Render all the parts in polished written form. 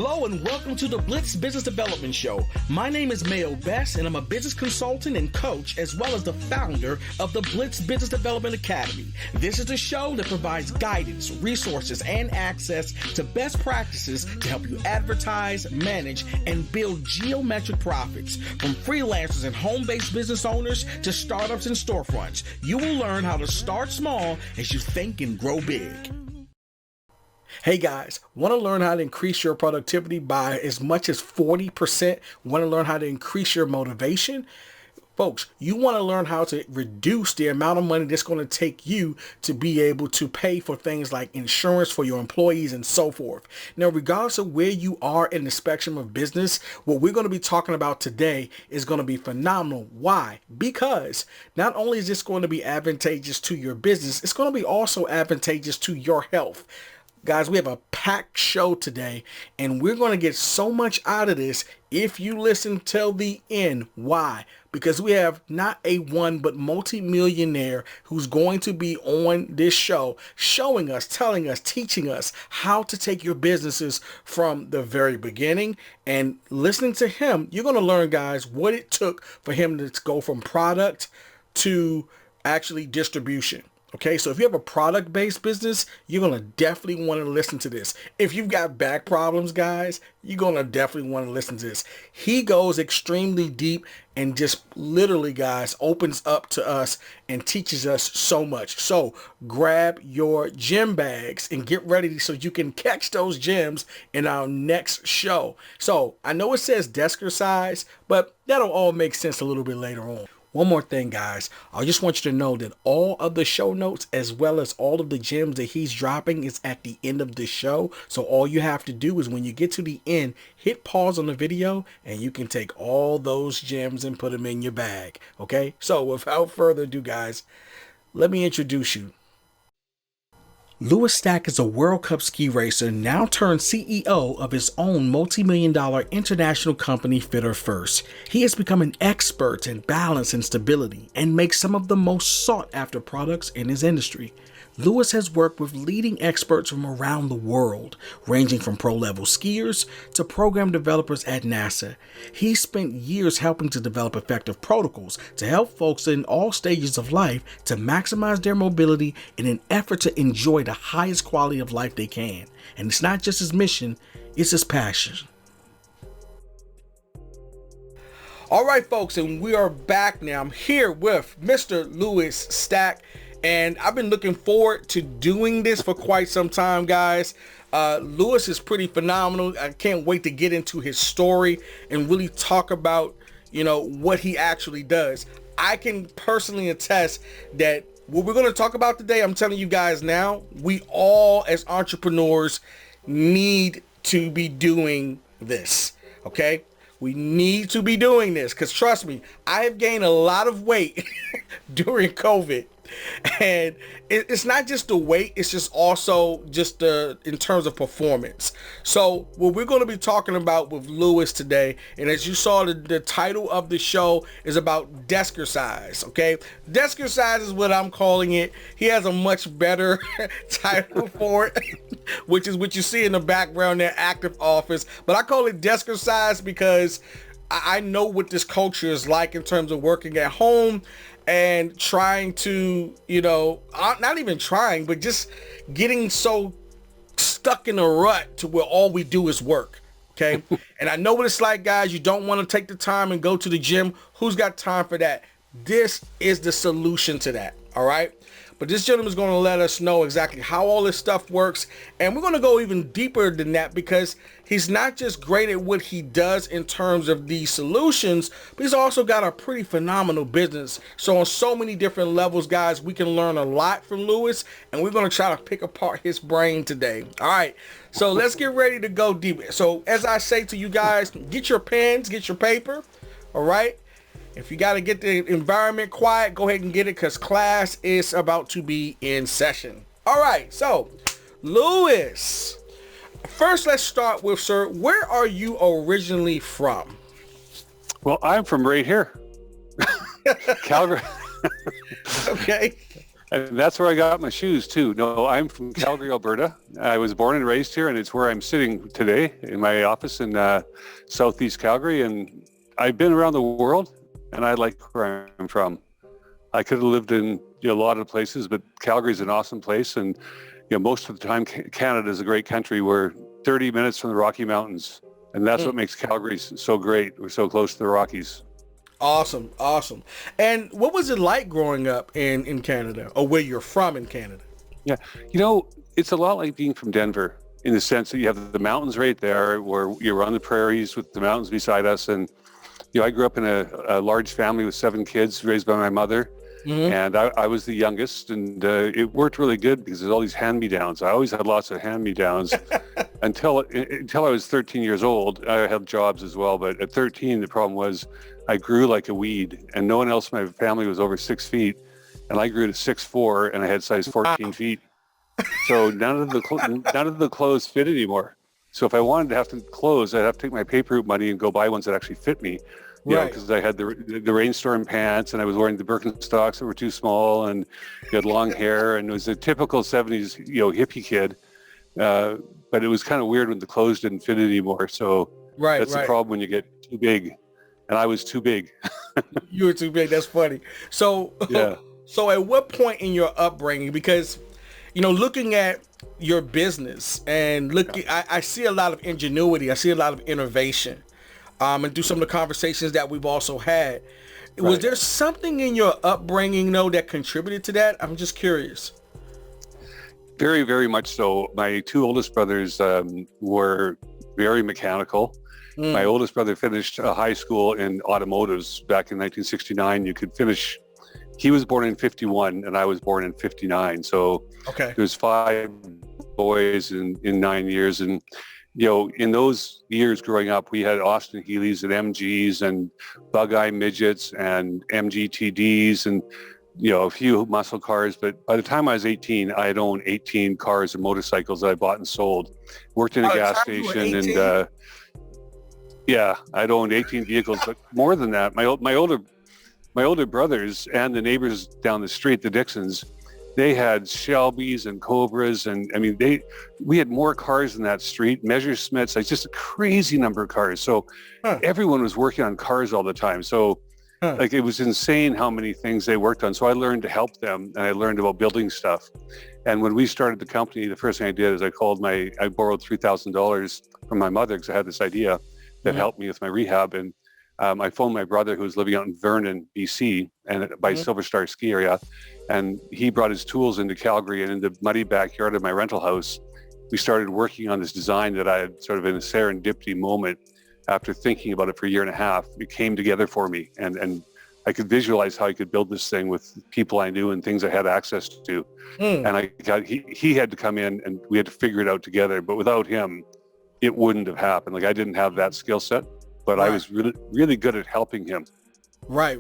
Hello and welcome to the Blitz Business Development Show. My name is Mayo and I'm a business consultant and coach as well as the founder of the Blitz Business Development Academy. This is the show that provides guidance, resources, and access to best practices to help you advertise, manage, and build geometric profits. From freelancers and home-based business owners to startups and storefronts, you will learn how to start small as you think and grow big. Hey guys, want to learn how to increase your productivity by as much as 40%? Want to learn how to increase your motivation? Folks, you want to learn how to reduce the amount of money that's going to take you to be able to pay for things like insurance for your employees and so forth. Now, regardless of where you are in the spectrum of business, what we're going to be talking about today is going to be phenomenal. Why? Because not only is this going to be advantageous to your business, it's going to be also advantageous to your health. Guys, we have a packed show today, and we're going to get so much out of this if you listen till the end. Why? Because we have not a one, but multi-millionaire who's going to be on this show, showing us, telling us, teaching us how to take your businesses from the very beginning. And listening to him, you're going to learn, guys, what it took for him to go from product to actually distribution. Okay, so if you have a product-based business, you're going to definitely want to listen to this. If you've got back problems, guys, you're going to definitely want to listen to this. He goes extremely deep and just literally, guys, opens up to us and teaches us so much. So grab your gem bags and get ready so you can catch those gems in our next show. So I know it says desckercise, but that'll all make sense a little bit later on. One more thing, guys. I just want you to know that all of the show notes as well as all of the gems that he's dropping is at the end of the show. So all you have to do is when you get to the end, hit pause on the video and you can take all those gems and put them in your bag. Okay? So without further ado, guys, let me introduce you. Louis Stack is a World Cup ski racer, now turned CEO of his own multi-million-dollar international company, Fitter First. He has become an expert in balance and stability and makes some of the most sought-after products in his industry. Louis has worked with leading experts from around the world, ranging from pro-level skiers to program developers at NASA. He spent years helping to develop effective protocols to help folks in all stages of life to maximize their mobility in an effort to enjoy the highest quality of life they can. And it's not just his mission, it's his passion. All right, folks, and we are back now. I'm here with Mr. Louis Stack. And I've been looking forward to doing this for quite some time, guys. Louis is pretty phenomenal. I can't wait to get into his story and really talk about, what he actually does. I can personally attest that what we're going to talk about today, I'm telling you guys now, we all as entrepreneurs need to be doing this, okay? We need to be doing this because trust me, I have gained a lot of weight during COVID. And it's not just the weight, it's just also just in terms of performance. So what we're going to be talking about with Louis today, and as you saw, the title of the show is about desckercise, okay? Desckercise is what I'm calling it. He has a much better title for it, which is what you see in the background there, active office. But I call it desckercise because I know what this culture is like in terms of working at home and trying to, not even trying, but just getting so stuck in a rut to where all we do is work, okay? And I know what it's like, guys. You don't want to take the time and go to the gym. Who's got time for that? This is the solution to that, all right? But this gentleman is going to let us know exactly how all this stuff works. And we're going to go even deeper than that because he's not just great at what he does in terms of these solutions, but he's also got a pretty phenomenal business. So on so many different levels, guys, we can learn a lot from Louis, and we're going to try to pick apart his brain today. All right, so let's get ready to go deep. So as I say to you guys, get your pens, get your paper, all right? If you got to get the environment quiet, go ahead and get it because class is about to be in session. All right, so Louis, first let's start with, sir, where are you originally from? Well, I'm from right here, Calgary. Okay. And that's where I got my shoes too. No, I'm from Calgary, Alberta. I was born and raised here, and it's where I'm sitting today in my office in Southeast Calgary. And I've been around the world, and I like where I'm from. I could have lived in a lot of places, but Calgary is an awesome place. And most of the time, Canada is a great country. We're 30 minutes from the Rocky Mountains, and that's what makes Calgary so great. We're so close to the Rockies. Awesome. And what was it like growing up in Canada, or where you're from in Canada? Yeah, it's a lot like being from Denver in the sense that you have the mountains right there where you're on the prairies with the mountains beside us. And, I grew up in a large family with 7 kids raised by my mother. And I was the youngest, and it worked really good because there's all these hand-me-downs. I always had lots of hand-me-downs until I was 13 years old. I had jobs as well, but at 13, the problem was I grew like a weed, and no one else in my family was over 6 feet, and I grew to 6'4", and I had size 14 feet. So none of the clothes fit anymore. So if I wanted to have to clothes, I'd have to take my paper route money and go buy ones that actually fit me. Because I had the rainstorm pants, and I was wearing the Birkenstocks that were too small, and you had long hair, and it was a typical 70s, hippie kid. But it was kind of weird when the clothes didn't fit anymore. So that's the problem when you get too big. And I was too big. You were too big. That's funny. So, So at what point in your upbringing, because, looking at your business and I see a lot of ingenuity. I see a lot of innovation. And through some of the conversations that we've also had, was there something in your upbringing, that contributed to that? I'm just curious. Very, very much so. My 2 oldest brothers were very mechanical. My oldest brother finished high school in automotives back in 1969. You could finish. He was born in 51, and I was born in 59. So there's 5 boys in 9 years. And, in those years growing up, we had Austin Healey's and MGs and Bug-Eye Midgets and MGTDs and, a few muscle cars. But by the time I was 18, I had owned 18 cars and motorcycles that I bought and sold. Worked in a gas station, and I'd owned 18 vehicles. But more than that, my older brothers and the neighbors down the street, the Dixons, they had Shelbys and Cobras, and we had more cars in that street, Messerschmitts, like just a crazy number of cars. So everyone was working on cars all the time. So it was insane how many things they worked on. So I learned to help them, and I learned about building stuff. And when we started the company, the first thing I did is I borrowed $3,000 from my mother because I had this idea that helped me with my rehab. And I phoned my brother who was living out in Vernon, BC, and by Silver Star ski area. And he brought his tools into Calgary, and in the muddy backyard of my rental house, we started working on this design that I had sort of in a serendipity moment after thinking about it for a year and a half. It came together for me, and I could visualize how I could build this thing with people I knew and things I had access to. And he had to come in, and we had to figure it out together. But without him, it wouldn't have happened. Like, I didn't have that skill set, but I was really, really good at helping him. Right.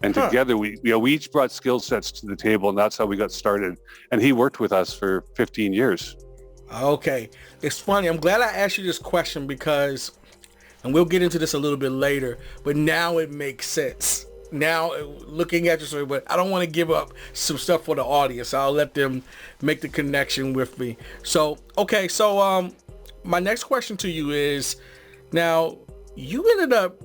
And together we each brought skill sets to the table, and that's how we got started. And he worked with us for 15 years. Okay. It's funny. I'm glad I asked you this question because, and we'll get into this a little bit later, but now it makes sense. Now, looking at your story, but I don't want to give up some stuff for the audience. I'll let them make the connection with me. So, my next question to you is, now, you ended up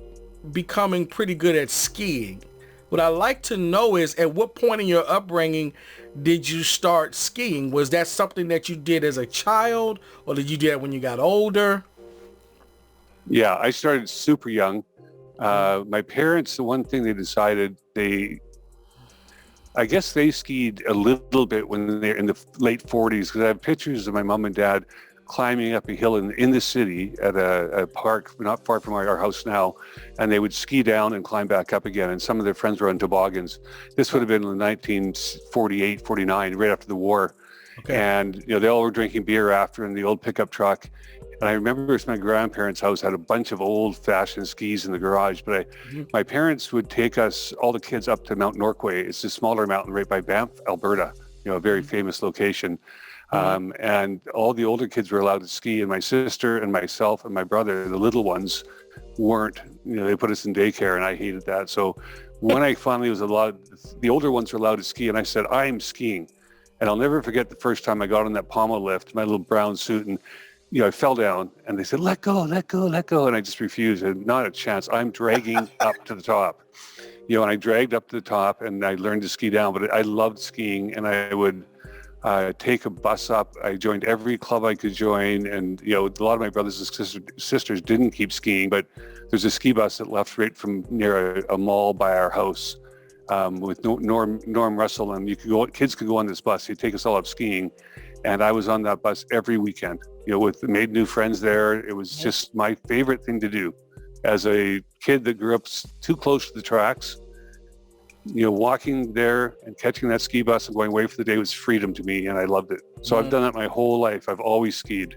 becoming pretty good at skiing. What I'd like to know is, at what point in your upbringing did you start skiing? Was that something that you did as a child, or did you do that when you got older? Yeah, I started super young. My parents, the one thing they decided, I guess they skied a little bit when they're in the late 40s, because I have pictures of my mom and dad climbing up a hill in the city at a park not far from our house now, and they would ski down and climb back up again, and some of their friends were on toboggans. This would have been in 1948, 49, right after the war. And they all were drinking beer after in the old pickup truck. And I remember my grandparents' house had a bunch of old-fashioned skis in the garage, but my parents would take us, all the kids, up to Mount Norquay. It's a smaller mountain right by Banff, Alberta, a very famous location. And all the older kids were allowed to ski, and my sister and myself and my brother, the little ones, weren't. They put us in daycare, and I hated that. So when I finally was allowed, the older ones were allowed to ski, and I said, I'm skiing. And I'll never forget the first time I got on that pommel lift, my little brown suit, and I fell down, and they said, let go, let go, let go. And I just refused, and not a chance. I'm dragging up to the top. And I dragged up to the top, and I learned to ski down, but I loved skiing, and I would take a bus up. I joined every club I could join, and a lot of my brothers and sisters didn't keep skiing, but there's a ski bus that left right from near a mall by our house with Norm Russell, and kids could go on this bus. He'd take us all up skiing, and I was on that bus every weekend. Made new friends there. It was just my favorite thing to do as a kid that grew up too close to the tracks. Walking there and catching that ski bus and going away for the day was freedom to me, and I loved it. So I've done that my whole life. I've always skied.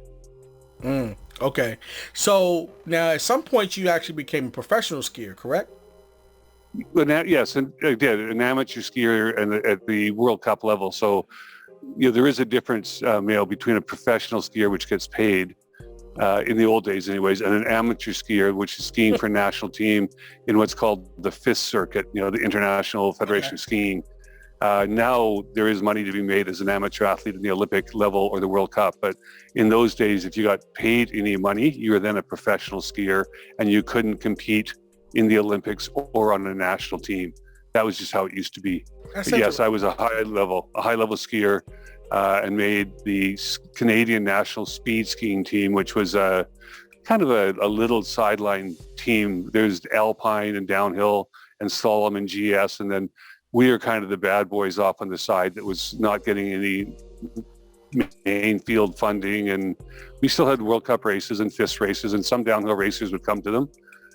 Okay. So now at some point you actually became a professional skier, correct? Yes, and I did, an amateur skier and at the World Cup level. So, there is a difference, between a professional skier, which gets paid in the old days anyways, and an amateur skier, which is skiing for a national team in what's called the FIS circuit, the International Federation of Skiing. Now there is money to be made as an amateur athlete in the Olympic level or the World Cup. But in those days, if you got paid any money, you were then a professional skier, and you couldn't compete in the Olympics or on a national team. That was just how it used to be. Yes, I was a high level skier and made the Canadian national speed skiing team, which was kind of a little sideline team. There's alpine and downhill and slalom and GS, and then we are kind of the bad boys off on the side that was not getting any main field funding, and we still had World Cup races and FIS races, and some downhill racers would come to them.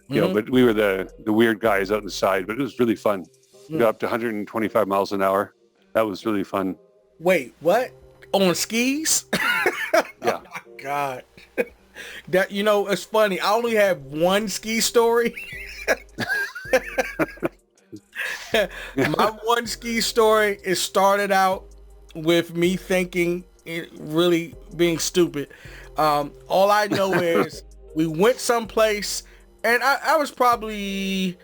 But we were the weird guys out on the side, but it was really fun. We got up to 125 miles an hour. That was really fun. Wait, what? On skis? Yeah. Oh my God. That, it's funny. I only have one ski story. My one ski story, it started out with me thinking, really being stupid. All I know is we went someplace, and I was probably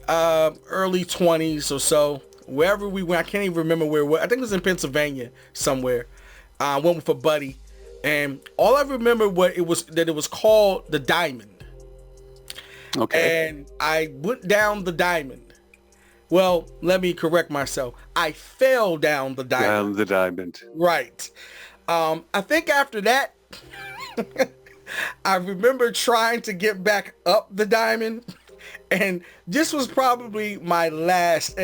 early 20s or so. Wherever we went, I can't even remember where it was. I think it was in Pennsylvania somewhere. I went with a buddy, and all I remember it was called the Diamond. Okay. And I went down the Diamond. Well, let me correct myself. I fell down the Diamond. Down the Diamond. Right. I think after that, I remember trying to get back up the Diamond, and this was probably my last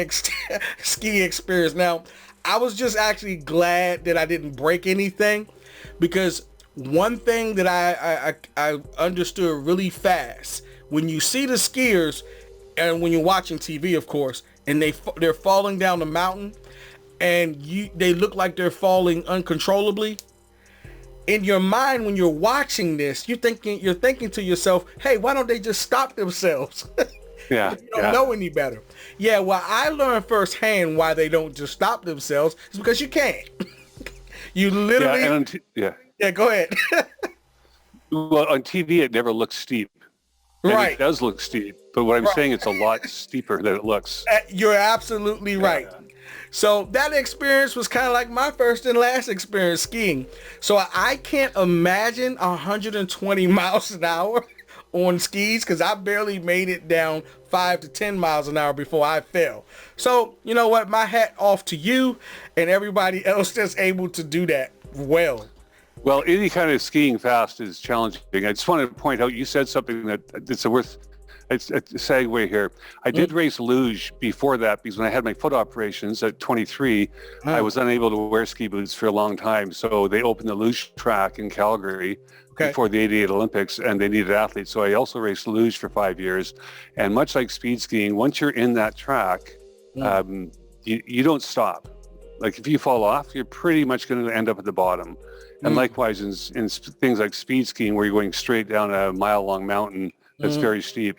ski experience. Now, I was just actually glad that I didn't break anything, because one thing that I understood really fast, when you see the skiers, and when you're watching TV, of course, and they're falling down the mountain, and they look like they're falling uncontrollably. In your mind, when you're watching this, you're thinking to yourself, hey, why don't they just stop themselves? Yeah. You don't know any better. Yeah, well, I learned firsthand why they don't just stop themselves. It's because you can't. You literally... Yeah, go ahead. Well, on TV, it never looks steep. And Right. It does look steep, but what I'm saying, it's a lot steeper than it looks. You're absolutely right. So that experience was kind of like my first and last experience skiing. So I can't imagine 120 miles an hour on skis, because I barely made it down 5 to 10 miles an hour before I fell. So, you know what? My hat off to you and everybody else that's able to do that well. Well, any kind of skiing fast is challenging. I just want to point out, you said something it's a segue here. I did race luge before that, because when I had my foot operations at 23, I was unable to wear ski boots for a long time. So they opened the luge track in Calgary before the 88 Olympics, and they needed athletes. So I also raced luge for 5 years. And much like speed skiing, once you're in that track, you don't stop. Like if you fall off, you're pretty much going to end up at the bottom. And likewise in things like speed skiing, where you're going straight down a mile-long mountain that's very steep,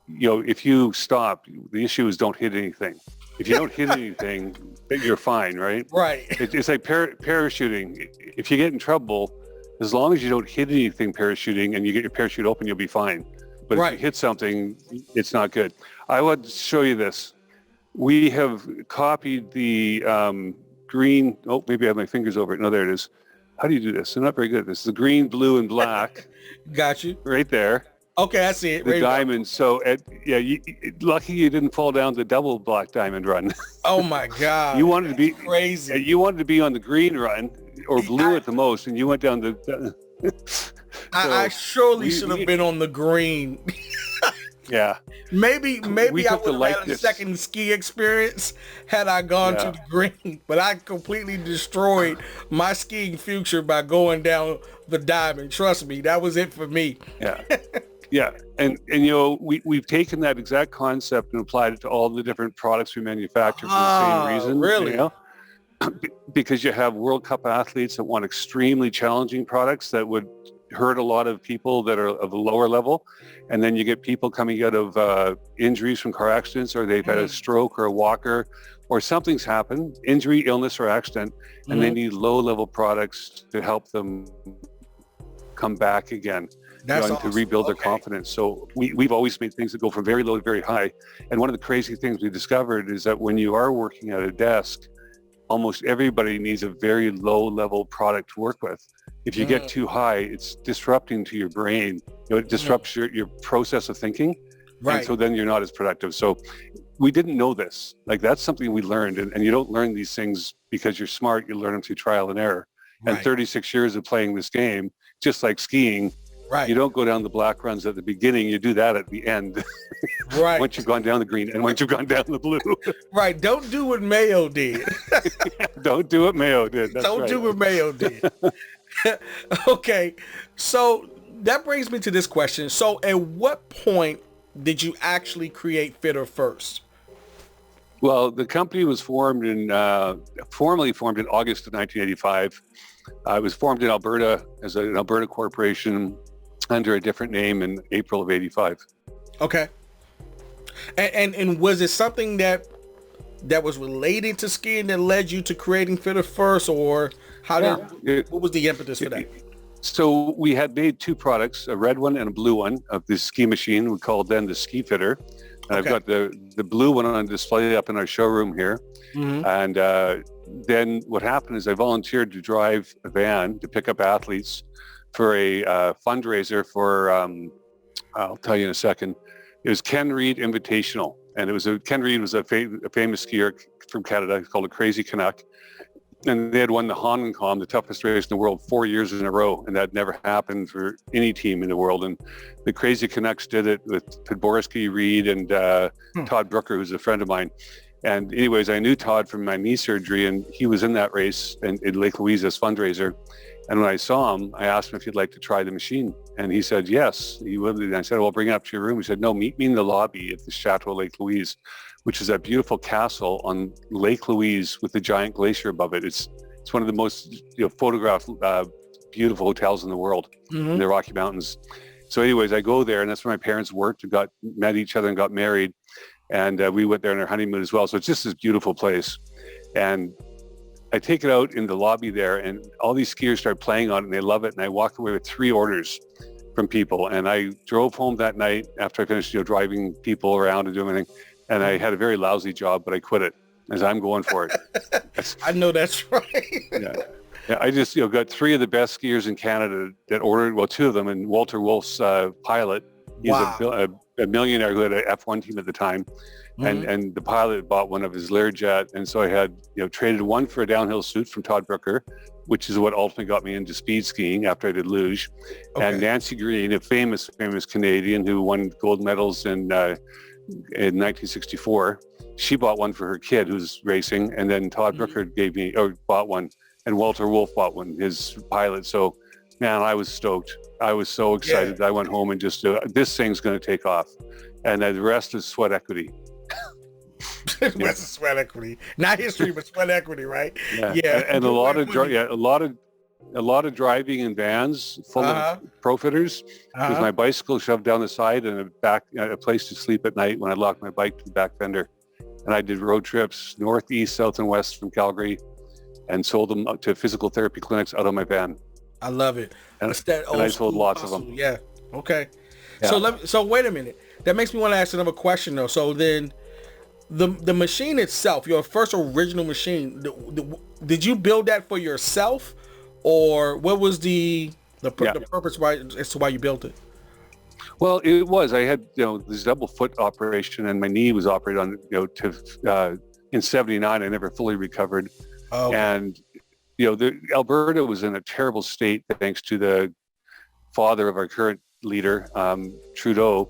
if you stop, the issue is don't hit anything. If you don't hit anything, you're fine, right? Right. It's like parachuting. If you get in trouble, as long as you don't hit anything parachuting and you get your parachute open, you'll be fine. But if you hit something, it's not good. I would show you this. We have copied the green. Oh, maybe I have my fingers over it. No, there it is. How do you do this? I'm not very good at this. The green, blue, and black. Got you. Right there. Okay, I see it. The diamond. So, lucky you didn't fall down the double black diamond run. Oh my God! You wanted to be crazy. You wanted to be on the green run or blue at the most, and you went down the. I surely should have been on the green. Yeah. Maybe I would have had a second ski experience had I gone to the green, but I completely destroyed my skiing future by going down the diamond. Trust me, that was it for me. Yeah. Yeah. And we've taken that exact concept and applied it to all the different products we manufacture for the same reason. Really? Because you have World Cup athletes that want extremely challenging products that would hurt a lot of people that are of a lower level. And then you get people coming out of injuries from car accidents, or they've had a stroke or a walker, or something's happened, injury, illness, or accident, and they need low-level products to help them come back again. That's awesome. To rebuild their confidence. So we've always made things that go from very low to very high. And one of the crazy things we discovered is that when you are working at a desk, almost everybody needs a very low-level product to work with. If you get too high, it's disrupting to your brain. It disrupts your process of thinking. Right. And so then you're not as productive. So we didn't know this. Like, that's something we learned. And you don't learn these things because you're smart. You learn them through trial and error. Right. And 36 years of playing this game, just like skiing, you don't go down the black runs at the beginning. You do that at the end. Right. Once you've gone down the green and once you've gone down the blue. Right. Don't do what Mayo did. Don't do what Mayo did. That's Don't do what Mayo did. Okay. So that brings me to this question. So at what point did you actually create Fitter First? Well, the company was formally formed in August of 1985. It was formed in Alberta as an Alberta corporation under a different name in April of 85. Okay. And was it something that was related to skiing that led you to creating Fitter First, or what was the impetus for that? So we had made two products, a red one and a blue one of the ski machine. We called them the Ski Fitter. And I've got the blue one on display up in our showroom here. And then what happened is I volunteered to drive a van to pick up athletes for a fundraiser for, I'll tell you in a second. It was Ken Reid Invitational. And Ken Reid was a famous skier from Canada. He's called a Crazy Canuck. And they had won the Hahnenkamm, the toughest race in the world, 4 years in a row. And that never happened for any team in the world. And the Crazy Canucks did it with Podborski, Reid, and Todd Brooker, who's a friend of mine. And anyways, I knew Todd from my knee surgery, and he was in that race in Lake Louise as fundraiser. And when I saw him, I asked him if he'd like to try the machine. And he said, yes, he would. And I said, well, bring it up to your room. He said, no, meet me in the lobby at the Chateau Lake Louise, which is that beautiful castle on Lake Louise with the giant glacier above it. It's one of the most photographed beautiful hotels in the world in the Rocky Mountains. So anyways, I go there, and that's where my parents worked, and met each other and got married. And we went there on our honeymoon as well. So it's just this beautiful place. And I take it out in the lobby there, and all these skiers start playing on it, and they love it. And I walk away with 3 orders from people. And I drove home that night after I finished driving people around and doing everything. And I had a very lousy job, but I quit it as I'm going for it. I know that's right. Yeah, I just got 3 of the best skiers in Canada that ordered. Well, 2 of them, and Walter Wolf's pilot. He's a millionaire who had an F1 team at the time, and the pilot bought one of his Learjet, and so I had traded one for a downhill suit from Todd Brooker, which is what ultimately got me into speed skiing after I did luge. And Nancy Green, a famous Canadian who won gold medals in 1964, she bought one for her kid who's racing, and then Todd Brooker bought one, and Walter Wolf bought one, his pilot. So, man, I was stoked. I was so excited that I went home and just this thing's going to take off, and the rest is sweat equity. The rest is sweat equity, not history, but sweat equity, right? Yeah. And a lot of driving in vans full of pro fitters, with my bicycle shoved down the side and a place to sleep at night when I locked my bike to the back fender. And I did road trips north, east, south, and west from Calgary, and sold them to physical therapy clinics out of my van. I love it. And I sold lots of them. Yeah. Okay. Yeah. So wait a minute. That makes me want to ask another question though. So then, the machine itself, your first original machine, did you build that for yourself, or what was the purpose as to why you built it? Well, it was. I had, this double foot operation, and my knee was operated on, in '79. I never fully recovered. Oh, okay. And, Alberta was in a terrible state thanks to the father of our current leader, Trudeau,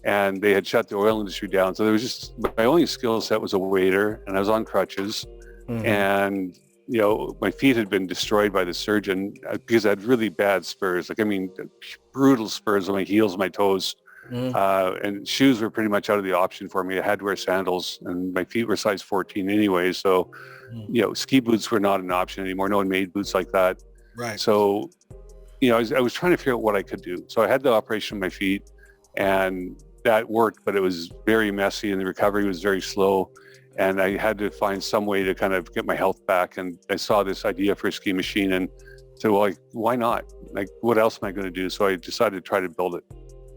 and they had shut the oil industry down. So there was just, my only skill set was a waiter, and I was on crutches. Mm-hmm. And, my feet had been destroyed by the surgeon because I had really bad spurs. Brutal spurs on my heels, my toes. Mm-hmm. And shoes were pretty much out of the option for me. I had to wear sandals, and my feet were size 14 anyway. So, ski boots were not an option anymore. No one made boots like that. Right. So, I was trying to figure out what I could do. So I had the operation on my feet, and that worked, but it was very messy, and the recovery was very slow. And I had to find some way to kind of get my health back. And I saw this idea for a ski machine and said, well, why not? What else am I going to do? So I decided to try to build it.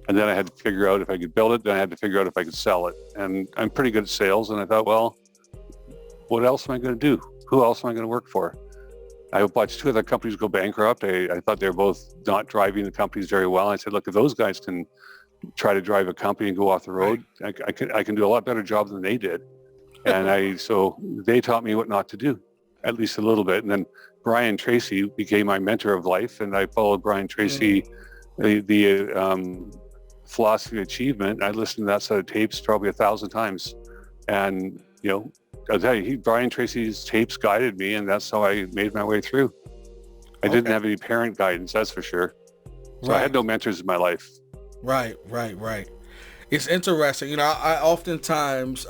And then I had to figure out if I could build it. Then I had to figure out if I could sell it. And I'm pretty good at sales. And I thought, well, what else am I going to do? Who else am I going to work for? I watched two other companies go bankrupt. I thought they were both not driving the companies very well. I said, look, if those guys can try to drive a company and go off the road, I can do a lot better job than they did. And so they taught me what not to do, at least a little bit. And then Brian Tracy became my mentor of life. And I followed Brian Tracy, the philosophy of achievement. I listened to that set of tapes probably 1,000 times. And, I'll tell you, Brian Tracy's tapes guided me, and that's how I made my way through. I didn't have any parent guidance, that's for sure. So I had no mentors in my life. Right. It's interesting. I oftentimes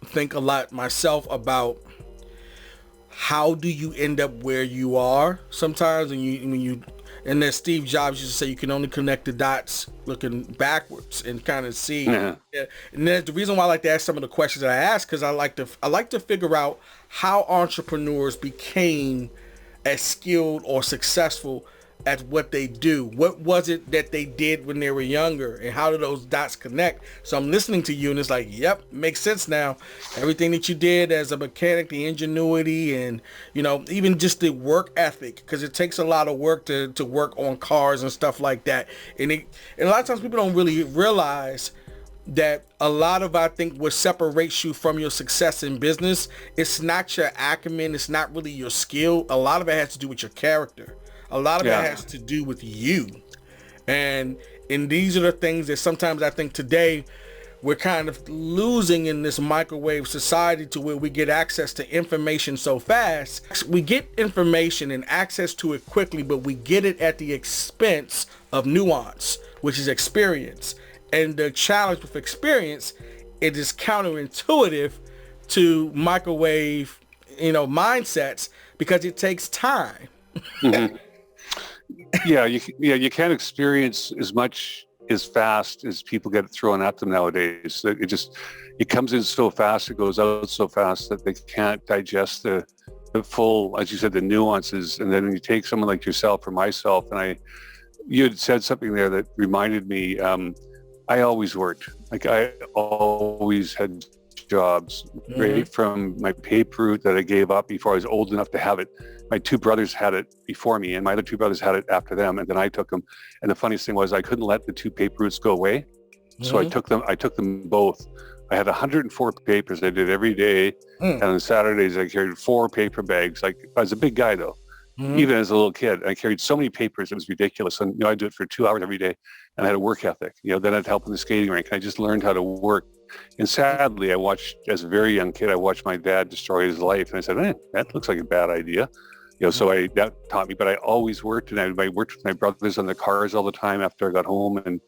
think a lot myself about how do you end up where you are sometimes, and then Steve Jobs used to say you can only connect the dots looking backwards and kind of see. Yeah. And that's the reason why I like to ask some of the questions that I ask, because I like to figure out how entrepreneurs became as skilled or successful at what they do. What was it that they did when they were younger, and how do those dots connect? So I'm listening to you, and it's like, yep, makes sense now. Everything that you did as a mechanic, the ingenuity, and even just the work ethic, because it takes a lot of work to work on cars and stuff like that. And a lot of times people don't really realize that a lot of, I think, what separates you from your success in business, it's not your acumen, it's not really your skill. A lot of it has to do with your character. A lot of it has to do with you. And these are the things that sometimes I think today we're kind of losing in this microwave society, to where we get access to information so fast. We get information and access to it quickly, but we get it at the expense of nuance, which is experience. And the challenge with experience, it is counterintuitive to microwave, mindsets, because it takes time. Mm-hmm. You can't experience as much as fast as people get thrown at them nowadays. It comes in so fast, it goes out so fast that they can't digest the full, as you said, the nuances. And then when you take someone like yourself or myself, and you had said something there that reminded me, I always worked. I always had jobs, right from my paper route that I gave up before I was old enough to have it. My two brothers had it before me, and my other two brothers had it after them, and then I took them. And the funniest thing was I couldn't let the two paper routes go away, so I took them both. I had 104 papers I did every day, and on Saturdays I carried 4 paper bags. I was a big guy though, even as a little kid. I carried so many papers, it was ridiculous. And I'd do it for 2 hours every day, and I had a work ethic. Then I'd help in the skating rink. I just learned how to work. And sadly, as a very young kid, I watched my dad destroy his life, and I said, that looks like a bad idea. So that taught me, but I always worked, and I worked with my brothers on the cars all the time after I got home, and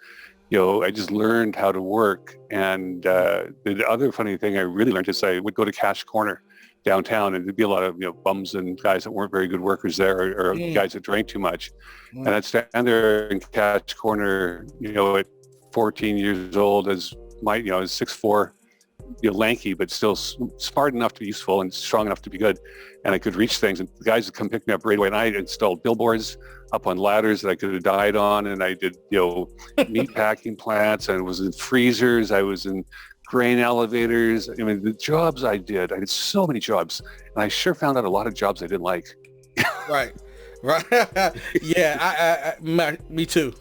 I just learned how to work. And the other funny thing I really learned is I would go to Cash Corner downtown, and there'd be a lot of bums and guys that weren't very good workers there, or guys that drank too much, and I'd stand there in Cash Corner, at 14 years old, as my as 6'4", lanky, but still smart enough to be useful and strong enough to be good. And I could reach things, and the guys would come pick me up right away. And I installed billboards up on ladders that I could have died on. And I did, meat packing plants, and was in freezers. I was in grain elevators. I mean, the jobs I did so many jobs, and I sure found out a lot of jobs I didn't like. Right. Yeah, me too.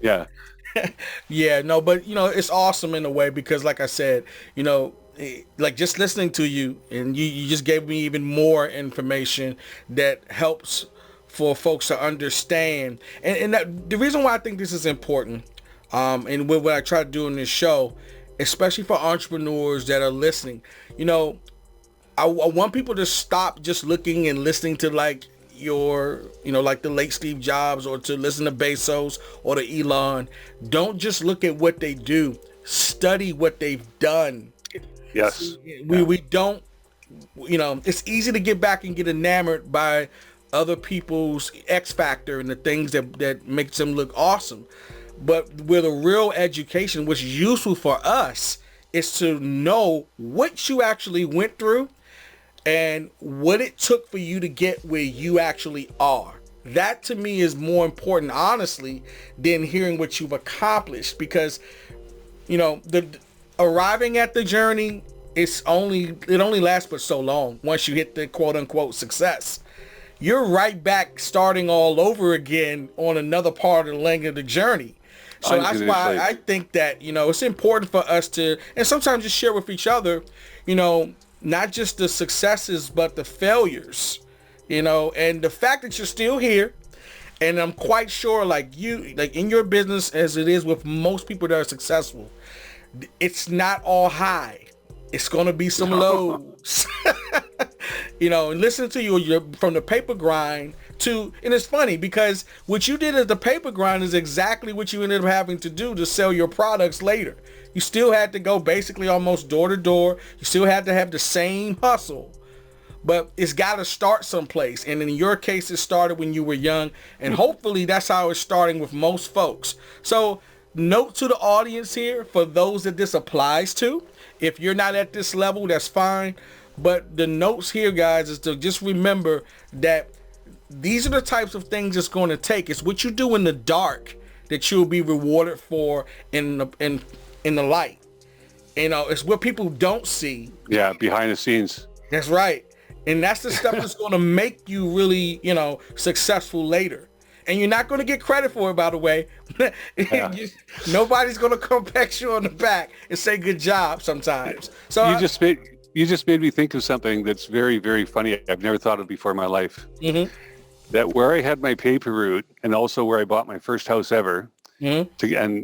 Yeah. Yeah, no, but it's awesome in a way because, like I said, like just listening to you, and you just gave me even more information that helps for folks to understand. And the reason why I think this is important, and what I try to do in this show, especially for entrepreneurs that are listening, I want people to stop just looking and listening to like like the late Steve Jobs, or to listen to Bezos or to Elon. Don't just look at what they do. Study what they've done. Yes. We don't, it's easy to get back and get enamored by other people's X factor and the things that makes them look awesome. But with a real education, what's useful for us is to know what you actually went through and what it took for you to get where you actually are. That to me is more important, honestly, than hearing what you've accomplished, because the arriving at the journey, it only lasts but so long. Once you hit the quote unquote success, you're right back starting all over again on another part of the length of the journey. So that's why I think that it's important for us to, and sometimes just share with each other, not just the successes, but the failures, and the fact that you're still here. And I'm quite sure, like in your business, as it is with most people that are successful, it's not all high. It's going to be some lows. And listen to you're from the paper grind to, and it's funny because what you did as the paper grind is exactly what you ended up having to do to sell your products later. You still had to go basically almost door to door. You still had to have the same hustle, but it's got to start someplace. And in your case, it started when you were young, and hopefully that's how it's starting with most folks. So note to the audience here, for those that this applies to, if you're not at this level, that's fine. But the notes here, guys, is to just remember that these are the types of things it's going to take. It's what you do in the dark that you'll be rewarded for in the light. It's what people don't see. Yeah, behind the scenes. That's right. And that's the stuff that's going to make you really, successful later. And you're not going to get credit for it, by the way. Yeah. Nobody's going to come pat you on the back and say good job sometimes. So you just made me think of something that's very, very funny. I've never thought of before in my life. Mm-hmm. That where I had my paper route, and also where I bought my first house ever, and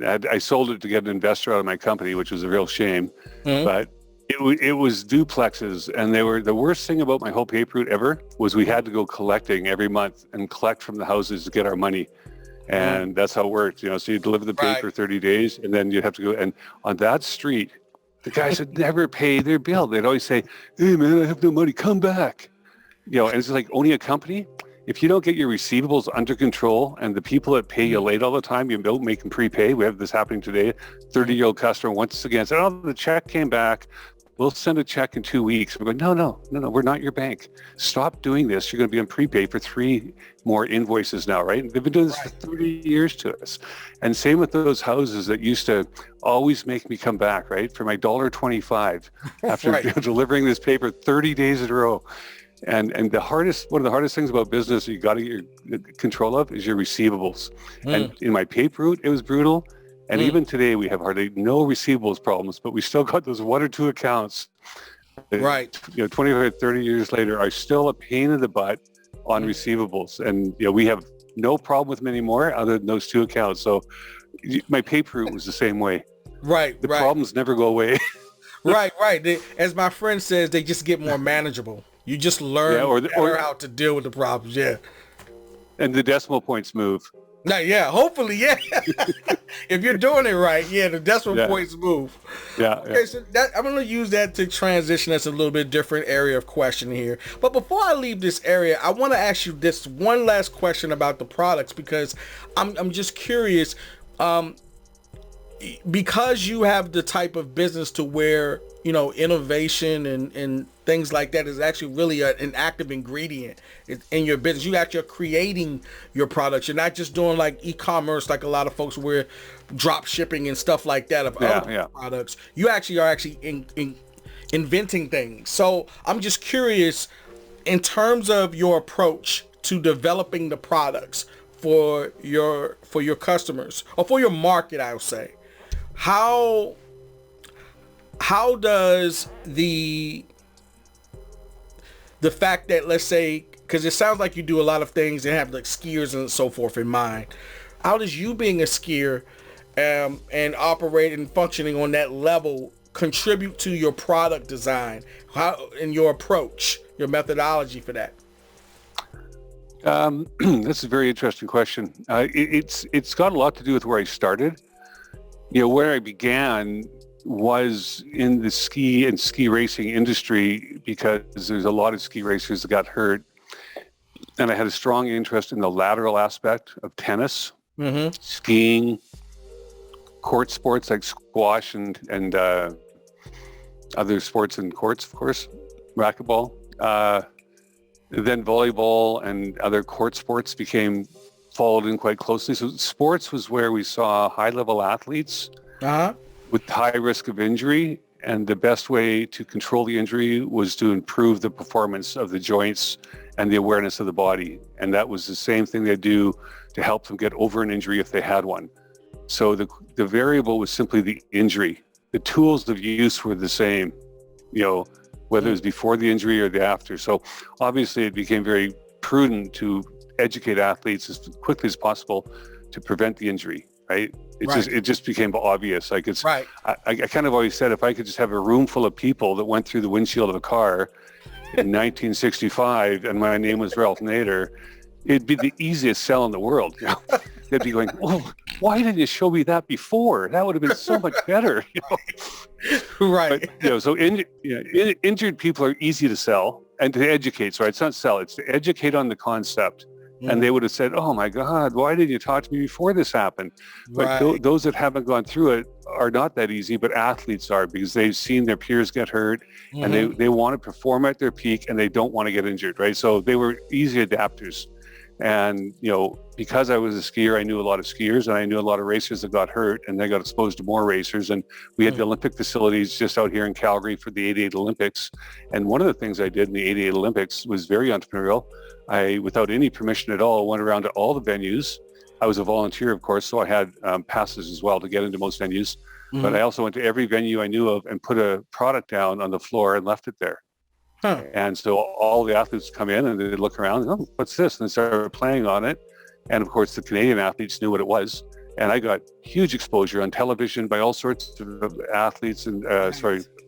I sold it to get an investor out of my company, which was a real shame. Mm-hmm. But it was duplexes, and they were the worst thing about my whole paper route ever was we had to go collecting every month and collect from the houses to get our money. And that's how it worked. So you deliver the paper 30 days, and then you have to go. And on that street, the guys would never pay their bill. They'd always say, "Hey man, I have no money, come back." And it's like owning a company. If you don't get your receivables under control, and the people that pay you late all the time, you don't make them prepay. We have this happening today. 30-year-old customer once again said, "Oh, the check came back. We'll send a check in 2 weeks." We're going, no, we're not your bank. Stop doing this. You're going to be on prepay for 3 more invoices now, right? They've been doing this for 30 years to us. And same with those houses that used to always make me come back, right? For my $1.25 after delivering this paper 30 days in a row. And one of the hardest things about business you got to get control of is your receivables. And in my paper route, it was brutal. And even today, we have hardly no receivables problems, but we still got those 1 or 2 accounts. Right. 25, 30 years later, are still a pain in the butt on receivables. And we have no problem with them anymore other than those 2 accounts. So my paper route was the same way. Right. The problems never go away. Right. As my friend says, they just get more manageable. You just learn or how to deal with the problems. Yeah. And the decimal points move. Yeah, hopefully, yeah. If you're doing it right, the decimal points move. Yeah. Okay, so I'm going to use that to transition. That's a little bit different area of question here. But before I leave this area, I want to ask you this one last question about the products, because I'm just curious. because you have the type of business to where, innovation and things like that is actually really an active ingredient in your business. You actually are creating your products. You're not just doing like e-commerce like a lot of folks where drop shipping and stuff like that of other products. You actually are inventing things. So I'm just curious, in terms of your approach to developing the products for your customers or for your market, I would say, how does the fact that, let's say, because it sounds like you do a lot of things and have like skiers and so forth in mind, how does you being a skier and operating and functioning on that level contribute to your product design, and your approach, your methodology for that? That's a very interesting question. It's got a lot to do with where I started. Where I began was in the ski and ski racing industry, because there's a lot of ski racers that got hurt. And I had a strong interest in the lateral aspect of tennis, skiing, court sports like squash and other sports in courts, of course, racquetball. Then volleyball and other court sports followed in quite closely. So sports was where we saw high-level athletes with high risk of injury, and the best way to control the injury was to improve the performance of the joints and the awareness of the body. And that was the same thing they do to help them get over an injury if they had one. So the variable was simply the injury. The tools of use were the same, whether it was before the injury or the after. So obviously it became very prudent to educate athletes as quickly as possible to prevent the injury, right? It just became obvious. Like I kind of always said, if I could just have a room full of people that went through the windshield of a car in 1965 and my name was Ralph Nader, it'd be the easiest sell in the world. They'd be going, "Oh, why didn't you show me that before? That would have been so much better." Right. But, so injured people are easy to sell and to educate. So it's not sell; it's to educate on the concept. And they would have said, "Oh my God, why didn't you talk to me before this happened?" But those that haven't gone through it are not that easy, but athletes are, because they've seen their peers get hurt and they want to perform at their peak and they don't want to get injured, right? So they were easy adapters. And, because I was a skier, I knew a lot of skiers and I knew a lot of racers that got hurt and they got exposed to more racers. And we had the Olympic facilities just out here in Calgary for the 88 Olympics. And one of the things I did in the 88 Olympics was very entrepreneurial. I, without any permission at all, went around to all the venues. I was a volunteer, of course, so I had passes as well to get into most venues. But I also went to every venue I knew of and put a product down on the floor and left it there. And so all the athletes come in and they look around, "Oh, what's this?" And they started playing on it. And of course, the Canadian athletes knew what it was. And I got huge exposure on television by all sorts of athletes and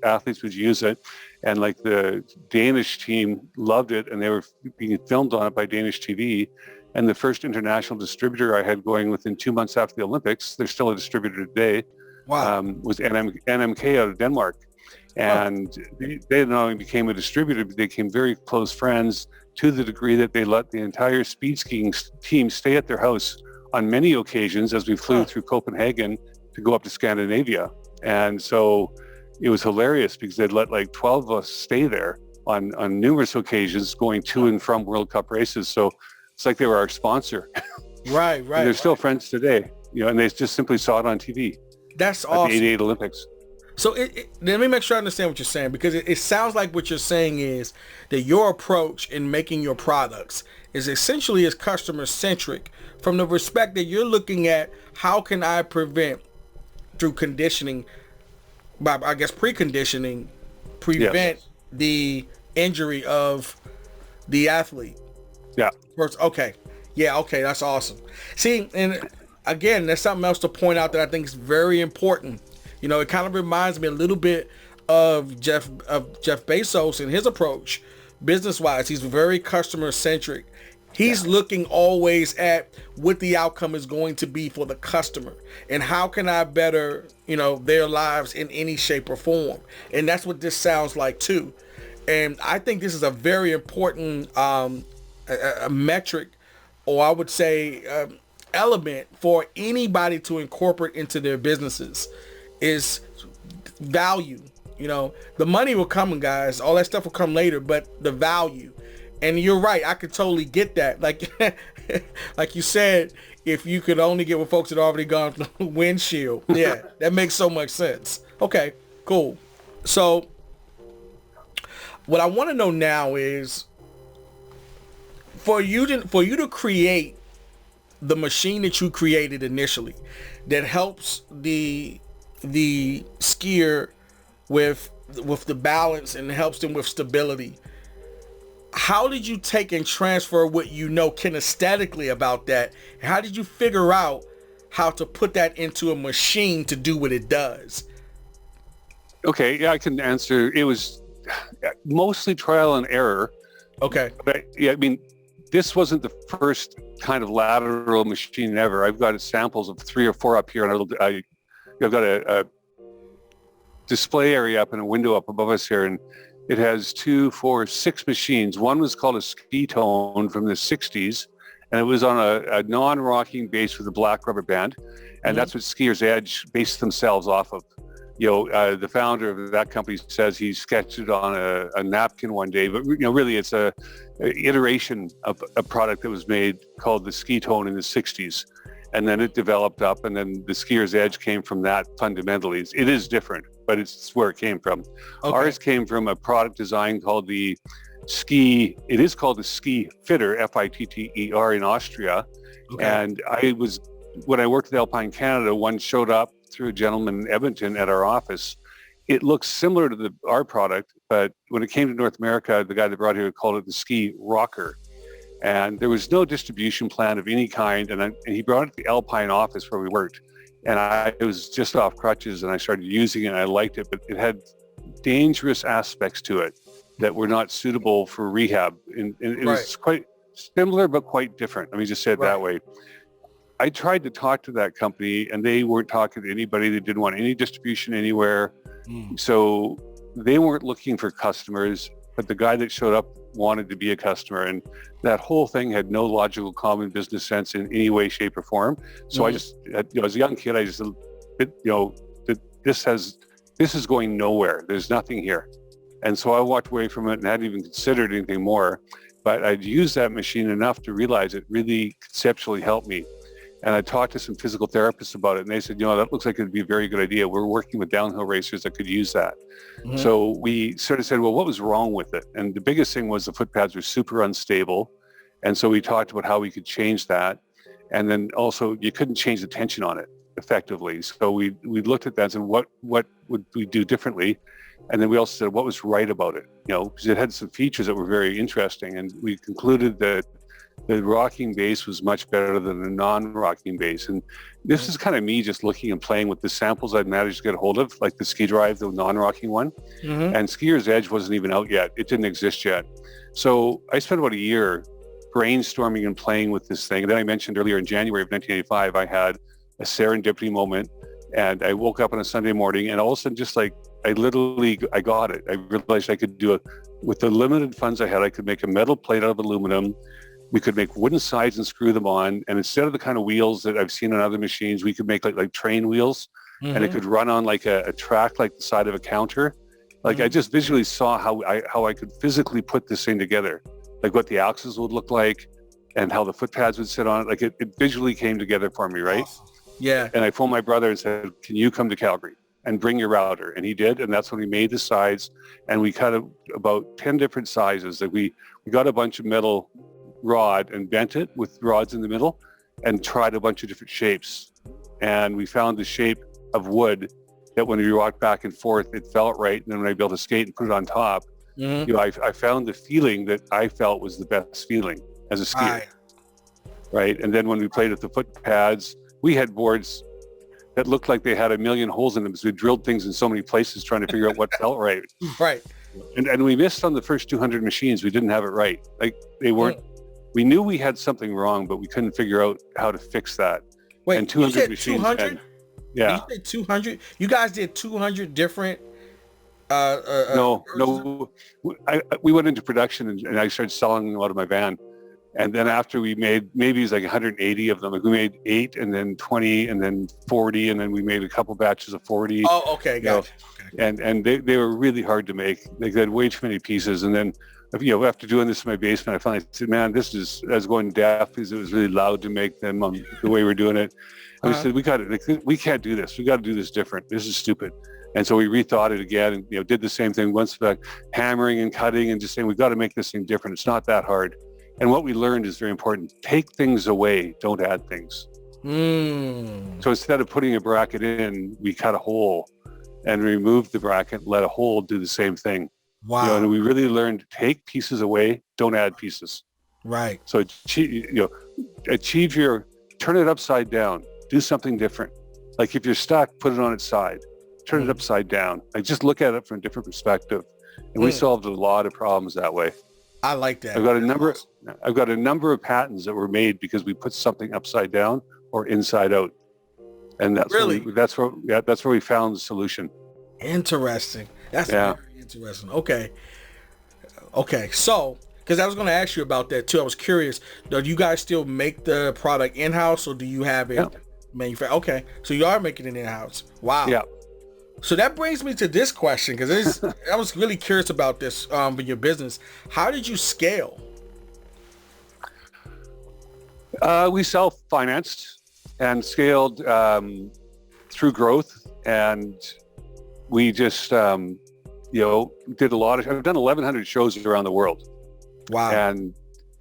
athletes would use it. And like the Danish team loved it and they were being filmed on it by Danish TV. And the first international distributor I had going within 2 months after the Olympics, they're still a distributor today, was NMK out of Denmark. And they not only became a distributor, but they became very close friends to the degree that they let the entire speed skiing team stay at their house on many occasions as we flew through Copenhagen to go up to Scandinavia. And so it was hilarious because they'd let like 12 of us stay there on numerous occasions going to and from World Cup races. So it's like they were our sponsor. Right. And they're still friends today, and they just simply saw it on TV. That's awesome. The 88 Olympics. So let me make sure I understand what you're saying, because it sounds like what you're saying is that your approach in making your products is essentially as customer-centric, from the respect that you're looking at how can I prevent, through conditioning, by I guess preconditioning, the injury of the athlete. Yeah. Okay. Yeah, okay, that's awesome. See, and again, there's something else to point out that I think is very important. It kind of reminds me a little bit of Jeff Bezos and his approach, business-wise. He's very customer-centric. He's looking always at what the outcome is going to be for the customer and how can I better, their lives in any shape or form. And that's what this sounds like too. And I think this is a very important a metric, or I would say element for anybody to incorporate into their businesses is value. You know, the money will come, guys. All that stuff will come later, but the value. And you're right. I could totally get that. Like, like you said, if you could only get with folks that already gone through the windshield. Yeah, that makes so much sense. Okay, cool. So what I want to know now is for you to create the machine that you created initially that helps the skier with the balance and helps them with stability. How did you take and transfer what you know kinesthetically about that? How did you figure out how to put that into a machine to do what it does? Okay, yeah, I can answer. It was mostly trial and error. Okay. But yeah, I mean, this wasn't the first kind of lateral machine ever. I've got samples of 3 or 4 up here, and I've got a display area up and a window up above us here, and it has 2, 4, 6 machines. One was called a ski tone from the 60s, and it was on a non-rocking base with a black rubber band, and that's what Skier's Edge based themselves off of. You know, the founder of that company says he sketched it on a napkin one day, but you know, really it's a iteration of a product that was made called the ski tone in the 60s. And then it developed up, and then the Skier's Edge came from that fundamentally. It is different, but it's where it came from. Okay. Ours came from a product design called the Ski, it is called the Ski Fitter, Fitter in Austria. Okay. And when I worked at Alpine Canada, one showed up through a gentleman in Edmonton at our office. It looks similar to our product, but when it came to North America, the guy that brought it here called it the Ski Rocker. And there was no distribution plan of any kind. And he brought it to the Alpine office where we worked. And it was just off crutches, and I started using it, and I liked it, but it had dangerous aspects to it that were not suitable for rehab. And it was quite similar, but quite different. Let me just say it that way. I tried to talk to that company, and they weren't talking to anybody. They didn't want any distribution anywhere. So they weren't looking for customers, but the guy that showed up wanted to be a customer, and that whole thing had no logical common business sense in any way, shape, or form. So I just, as a young kid, I just, this is going nowhere. There's nothing here. And so I walked away from it and hadn't even considered anything more, but I'd used that machine enough to realize it really conceptually helped me. And I talked to some physical therapists about it, and they said, that looks like it'd be a very good idea. We're working with downhill racers that could use that. So we sort of said, well, what was wrong with it? And the biggest thing was the foot pads were super unstable. And so we talked about how we could change that. And then also you couldn't change the tension on it effectively. So we looked at that and said, what would we do differently? And then we also said, what was right about it? Because it had some features that were very interesting. And we concluded that the rocking base was much better than the non-rocking base. And this is kind of me just looking and playing with the samples I'd managed to get a hold of, like the Ski Drive, the non-rocking one. And Skier's Edge wasn't even out yet. It didn't exist yet. So I spent about a year brainstorming and playing with this thing. And then I mentioned earlier in January of 1985, I had a serendipity moment, and I woke up on a Sunday morning, and all of a sudden, just like, I got it. I realized I could do it with the limited funds I had. I could make a metal plate out of aluminum. We could make wooden sides and screw them on. And instead of the kind of wheels that I've seen on other machines, we could make like train wheels, and it could run on like a track, like the side of a counter. Like I just visually saw how I could physically put this thing together, like what the axles would look like and how the foot pads would sit on it. Like it visually came together for me, right? Awesome. Yeah. And I phoned my brother and said, can you come to Calgary and bring your router? And he did. And that's when we made the sides, and we cut about 10 different sizes. Like we got a bunch of metal rod and bent it with rods in the middle and tried a bunch of different shapes. And we found the shape of wood that when we walked back and forth, it felt right. And then when I built a skate and put it on top, I found the feeling that I felt was the best feeling as a skier. Right. And then when we played with the foot pads, we had boards that looked like they had a million holes in them. So we drilled things in so many places trying to figure out what felt right. Right. And we missed on the first 200 machines. We didn't have it right. Like they weren't, we knew we had something wrong, but we couldn't figure out how to fix that. Wait, and 200 you said machines 200? Yeah. You said 200? You guys did 200 different No. We went into production, and I started selling them out of my van. And then after we made, maybe it's like 180 of them, like we made 8 and then 20 and then 40, and then we made a couple batches of 40. Oh, okay, gotcha. Okay. And they were really hard to make. They had way too many pieces. And then, after doing this in my basement, I finally said, man, I was going deaf because it was really loud to make them the way we're doing it. And we said, we can't do this. We got to do this different. This is stupid. And so we rethought it again and, did the same thing once back, hammering and cutting and just saying, we've got to make this thing different. It's not that hard. And what we learned is very important. Take things away, don't add things. So instead of putting a bracket in, we cut a hole and removed the bracket, let a hole do the same thing. Wow. And we really learned, take pieces away, don't add pieces. Right. So, turn it upside down, do something different. Like if you're stuck, put it on its side, turn it upside down. Like just look at it from a different perspective. And we solved a lot of problems that way. I like that. I've got a number of patents that were made because we put something upside down or inside out. And that's where we found the solution. Interesting. That's very interesting. Okay. So, because I was going to ask you about that too. I was curious. Do you guys still make the product in-house, or do you have it manufactured? Okay. So you are making it in-house. Wow. Yeah. So that brings me to this question, because I was really curious about this in your business. How did you scale? We self-financed and scaled through growth, and we just did a lot of. I've done 1,100 shows around the world. Wow! And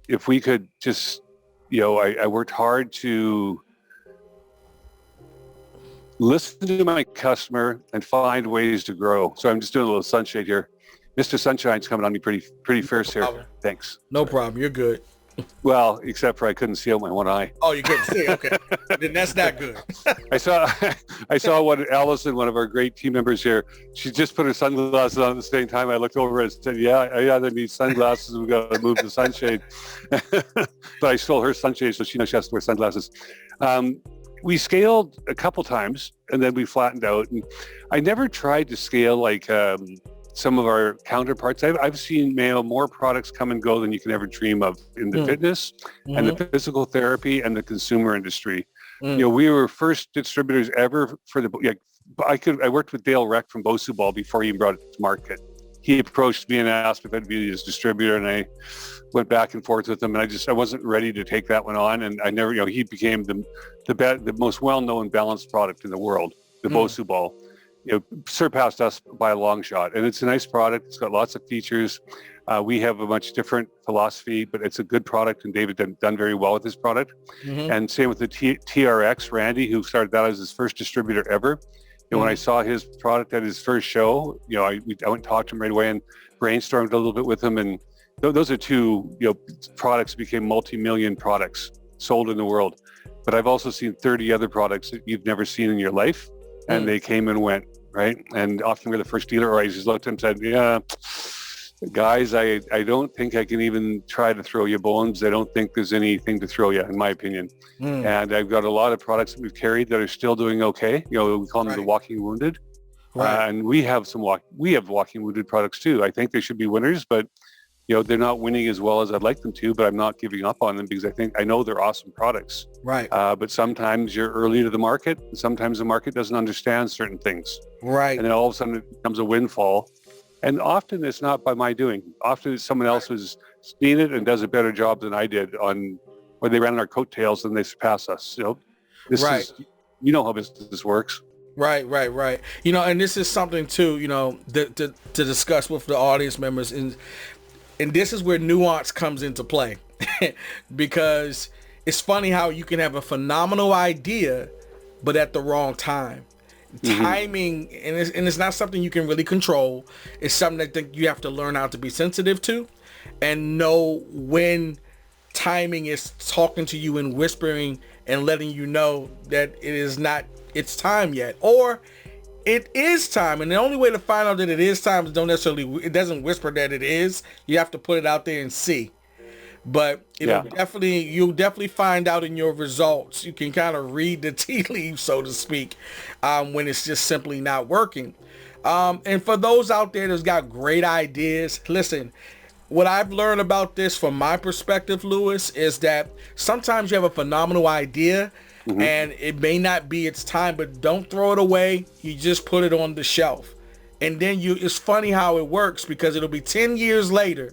if we could just, I worked hard to listen to my customer and find ways to grow. So I'm just doing a little sunshade here. Mr. Sunshine's coming on me pretty fierce here. Thanks. No problem. You're good. Well, except for I couldn't see out my one eye. Oh, you couldn't see? Okay. Then that's not good. I saw Allison, one of our great team members here. She just put her sunglasses on at the same time. I looked over and said, yeah, I either need sunglasses. We've got to move the sunshade. But I stole her sunshade, so she knows she has to wear sunglasses. We scaled a couple times and then we flattened out. And I never tried to scale like some of our counterparts. I've seen, Mayo, more products come and go than you can ever dream of in the fitness and the physical therapy and the consumer industry. We were first distributors ever for I worked with Dale Reck from Bosu Ball before he even brought it to market. He approached me and asked if I'd be his distributor, and I went back and forth with him, and I wasn't ready to take that one on. And I never, he became the most well-known balanced product in the world, the Bosu Ball. Surpassed us by a long shot. And it's a nice product. It's got lots of features. We have a much different philosophy, but it's a good product, and David done very well with this product. And same with the TRX, Randy, who started that as his first distributor ever. When I saw his product at his first show, I went and talked to him right away and brainstormed a little bit with him. And those are two, products became multi-million products sold in the world. But I've also seen 30 other products that you've never seen in your life. And they came and went, right? And often we're the first dealer, or I just looked at him and said, yeah, guys, I don't think I can even try to throw you bones. I don't think there's anything to throw you, in my opinion. And I've got a lot of products that we've carried that are still doing okay. We call them the walking wounded. And we have walking wounded products too. I think they should be winners, but they're not winning as well as I'd like them to, but I'm not giving up on them because I know they're awesome products. Right. But sometimes you're early to the market. Sometimes the market doesn't understand certain things. Right. And then all of a sudden it becomes a windfall. And often it's not by my doing. Often it's someone else who's seen it and does a better job than I did where they ran on our coattails and they surpass us. This is, how business works. Right. And this is something too, to discuss with the audience members, and this is where nuance comes into play. Because it's funny how you can have a phenomenal idea, but at the wrong time. Timing, and it's not something you can really control. It's something that you have to learn how to be sensitive to and know when timing is talking to you and whispering and letting you know that it is not its time yet, or it is time. And the only way to find out that it is time is it doesn't whisper that it is. You have to put it out there and see. But you'll definitely find out in your results. You can kind of read the tea leaves, so to speak, when it's just simply not working. And for those out there that's got great ideas, listen, what I've learned about this from my perspective, Lewis, is that sometimes you have a phenomenal idea and it may not be its time, but don't throw it away. You just put it on the shelf. And then it's funny how it works, because it'll be 10 years later.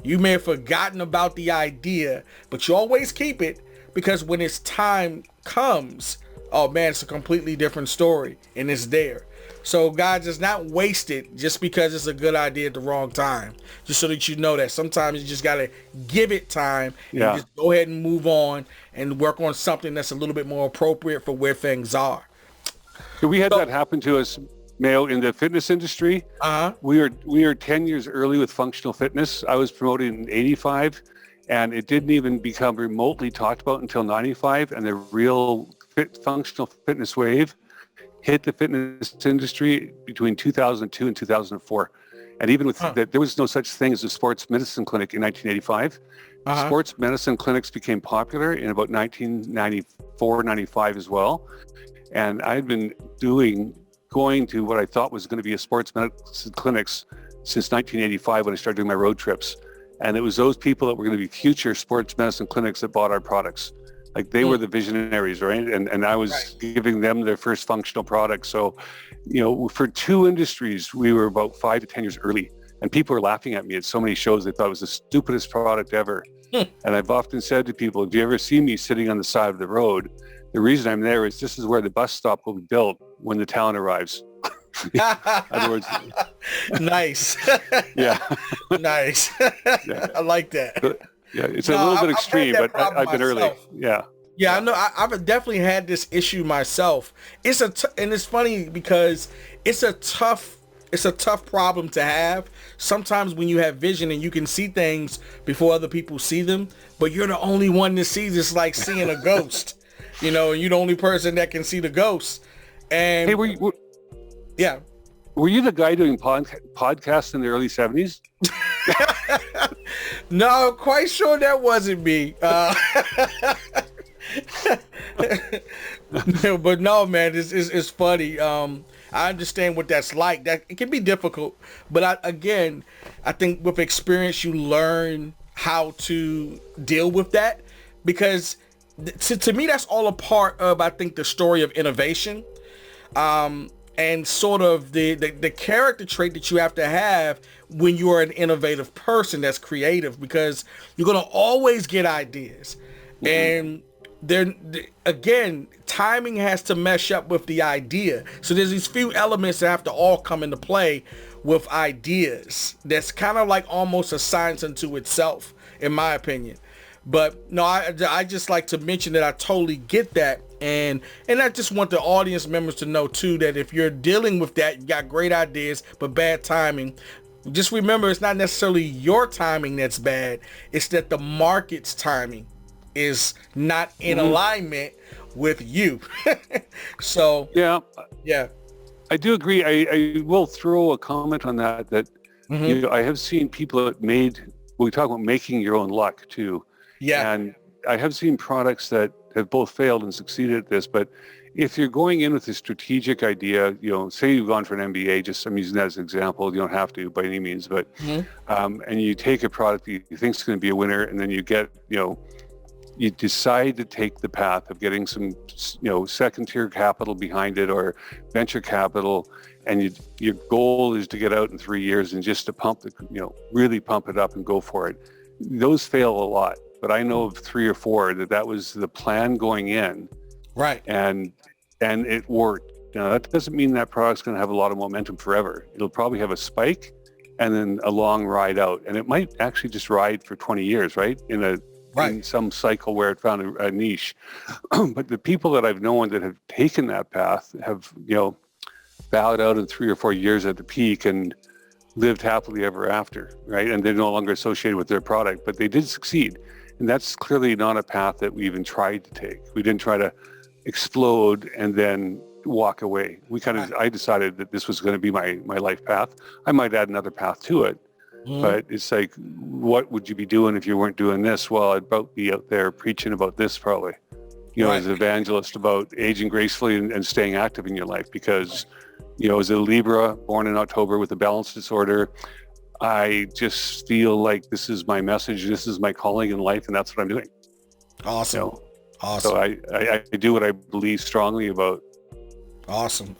You may have forgotten about the idea, but you always keep it, because when its time comes, oh man, it's a completely different story and it's there. So guys, just not waste it just because it's a good idea at the wrong time. Just so that you know that sometimes you just got to give it time and just go ahead and move on and work on something that's a little bit more appropriate for where things are. So we had that happen to us, Mayo, in the fitness industry. We are 10 years early with functional fitness. I was promoted in 85, and it didn't even become remotely talked about until 95, and the real functional fitness wave hit the fitness industry between 2002 and 2004. And even with that, there was no such thing as a sports medicine clinic in 1985. Sports medicine clinics became popular in about 1994, 95 as well. And I'd been going to what I thought was going to be a sports medicine clinics since 1985 when I started doing my road trips. And it was those people that were going to be future sports medicine clinics that bought our products. Like they were the visionaries, right? And I was giving them their first functional product. So, for two industries, we were about 5 to 10 years early. And people were laughing at me at so many shows. They thought it was the stupidest product ever. And I've often said to people, if you ever see me sitting on the side of the road, the reason I'm there is this is where the bus stop will be built when the talent arrives. In other words, nice. Yeah. Nice. I like that. But, yeah, it's a little bit extreme, but I've been early. Yeah, I know. I've definitely had this issue myself. And it's funny because it's a tough problem to have. Sometimes when you have vision and you can see things before other people see them, but you're the only one that sees. It's like seeing a ghost, and you're the only person that can see the ghost. And hey, were you the guy doing podcasts in the early 70s? No, quite sure that wasn't me. But no, man, it's funny. I understand what that's like. That it can be difficult, but I think with experience you learn how to deal with that, because to me that's all a part of, I think, the story of innovation. And sort of the character trait that you have to have when you are an innovative person that's creative, because you're going to always get ideas. And again, timing has to mesh up with the idea. So there's these few elements that have to all come into play with ideas. That's kind of like almost a science unto itself, in my opinion. But no, I just like to mention that I totally get that. And I just want the audience members to know too, that if you're dealing with that, you got great ideas, but bad timing, just remember it's not necessarily your timing that's bad. It's that the market's timing is not in alignment with you. So yeah, I do agree. I will throw a comment on that I have seen people that we talk about making your own luck too. Yeah. And I have seen products that have both failed and succeeded at this, but if you're going in with a strategic idea, say you've gone for an MBA, I'm using that as an example, you don't have to by any means, but, and you take a product that you think is going to be a winner, and then you get, you decide to take the path of getting some, second tier capital behind it or venture capital, and your goal is to get out in 3 years and just to really pump it up and go for it. Those fail a lot. But I know of 3 or 4 that was the plan going in, right? And it worked. Now that doesn't mean that product's going to have a lot of momentum forever. It'll probably have a spike and then a long ride out, and it might actually just ride for 20 years, right? In some cycle where it found a niche. But the people that I've known that have taken that path have bowed out in 3 or 4 years at the peak and lived happily ever after, right? And they're no longer associated with their product, but they did succeed. And that's clearly not a path that we even tried to take. We didn't try to explode and then walk away. I decided that this was going to be my life path. I might add another path to it, but it's like, what would you be doing if you weren't doing this? Well, I'd about be out there preaching about this probably, as an evangelist about aging gracefully and staying active in your life, because, as a Libra born in October with a balance disorder, I just feel like this is my message, this is my calling in life, and that's what I'm doing. Awesome. You know? Awesome. So I do what I believe strongly about. Awesome.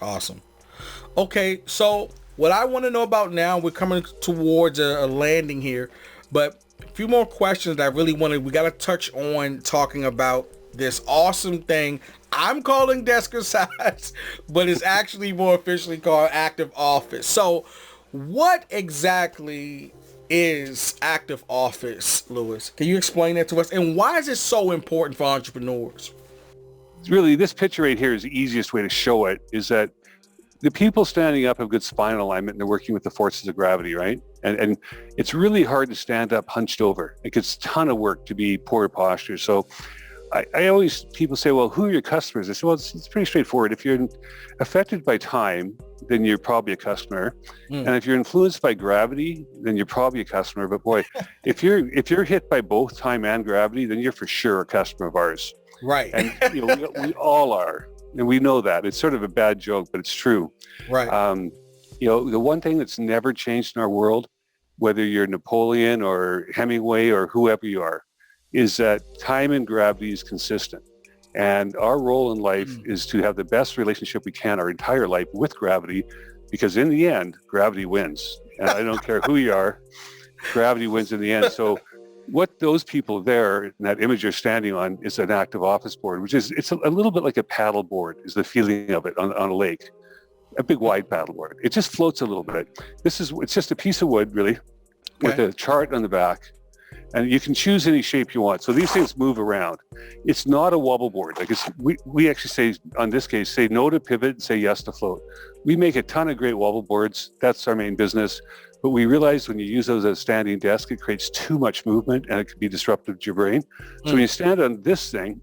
Okay, so what I want to know about now, we're coming towards a landing here, but a few more questions that I really we got to touch on talking about this awesome thing I'm calling deskercise, but it's actually more officially called Active Office. So what exactly is Active Office, Lewis? Can you explain that to us? And why is it so important for entrepreneurs? Really, this picture right here is the easiest way to show it, is that the people standing up have good spine alignment and they're working with the forces of gravity, right? And it's really hard to stand up hunched over. It gets a ton of work to be poor posture. So I always, people say, well, who are your customers? I say, well, it's pretty straightforward. If you're affected by time, then you're probably a customer. And if you're influenced by gravity, then you're probably a customer. But boy, if you're hit by both time and gravity, then you're for sure a customer of ours. Right. And we all are. And we know that. It's sort of a bad joke, but it's true. Right. The one thing that's never changed in our world, whether you're Napoleon or Hemingway or whoever you are, is that time and gravity is consistent. And our role in life is to have the best relationship we can our entire life with gravity, because in the end, gravity wins. And I don't care who you are, gravity wins in the end. So what those people there in that image you're standing on is an active office board, which is, it's a little bit like a paddle board is the feeling of it on a lake, a big wide paddle board. It just floats a little bit. It's just a piece of wood really with a chart on the back. And you can choose any shape you want. So these things move around. It's not a wobble board. Like we actually say, on this case, say no to pivot and say yes to float. We make a ton of great wobble boards. That's our main business. But we realize when you use those as a standing desk, it creates too much movement and it can be disruptive to your brain. So when you stand on this thing,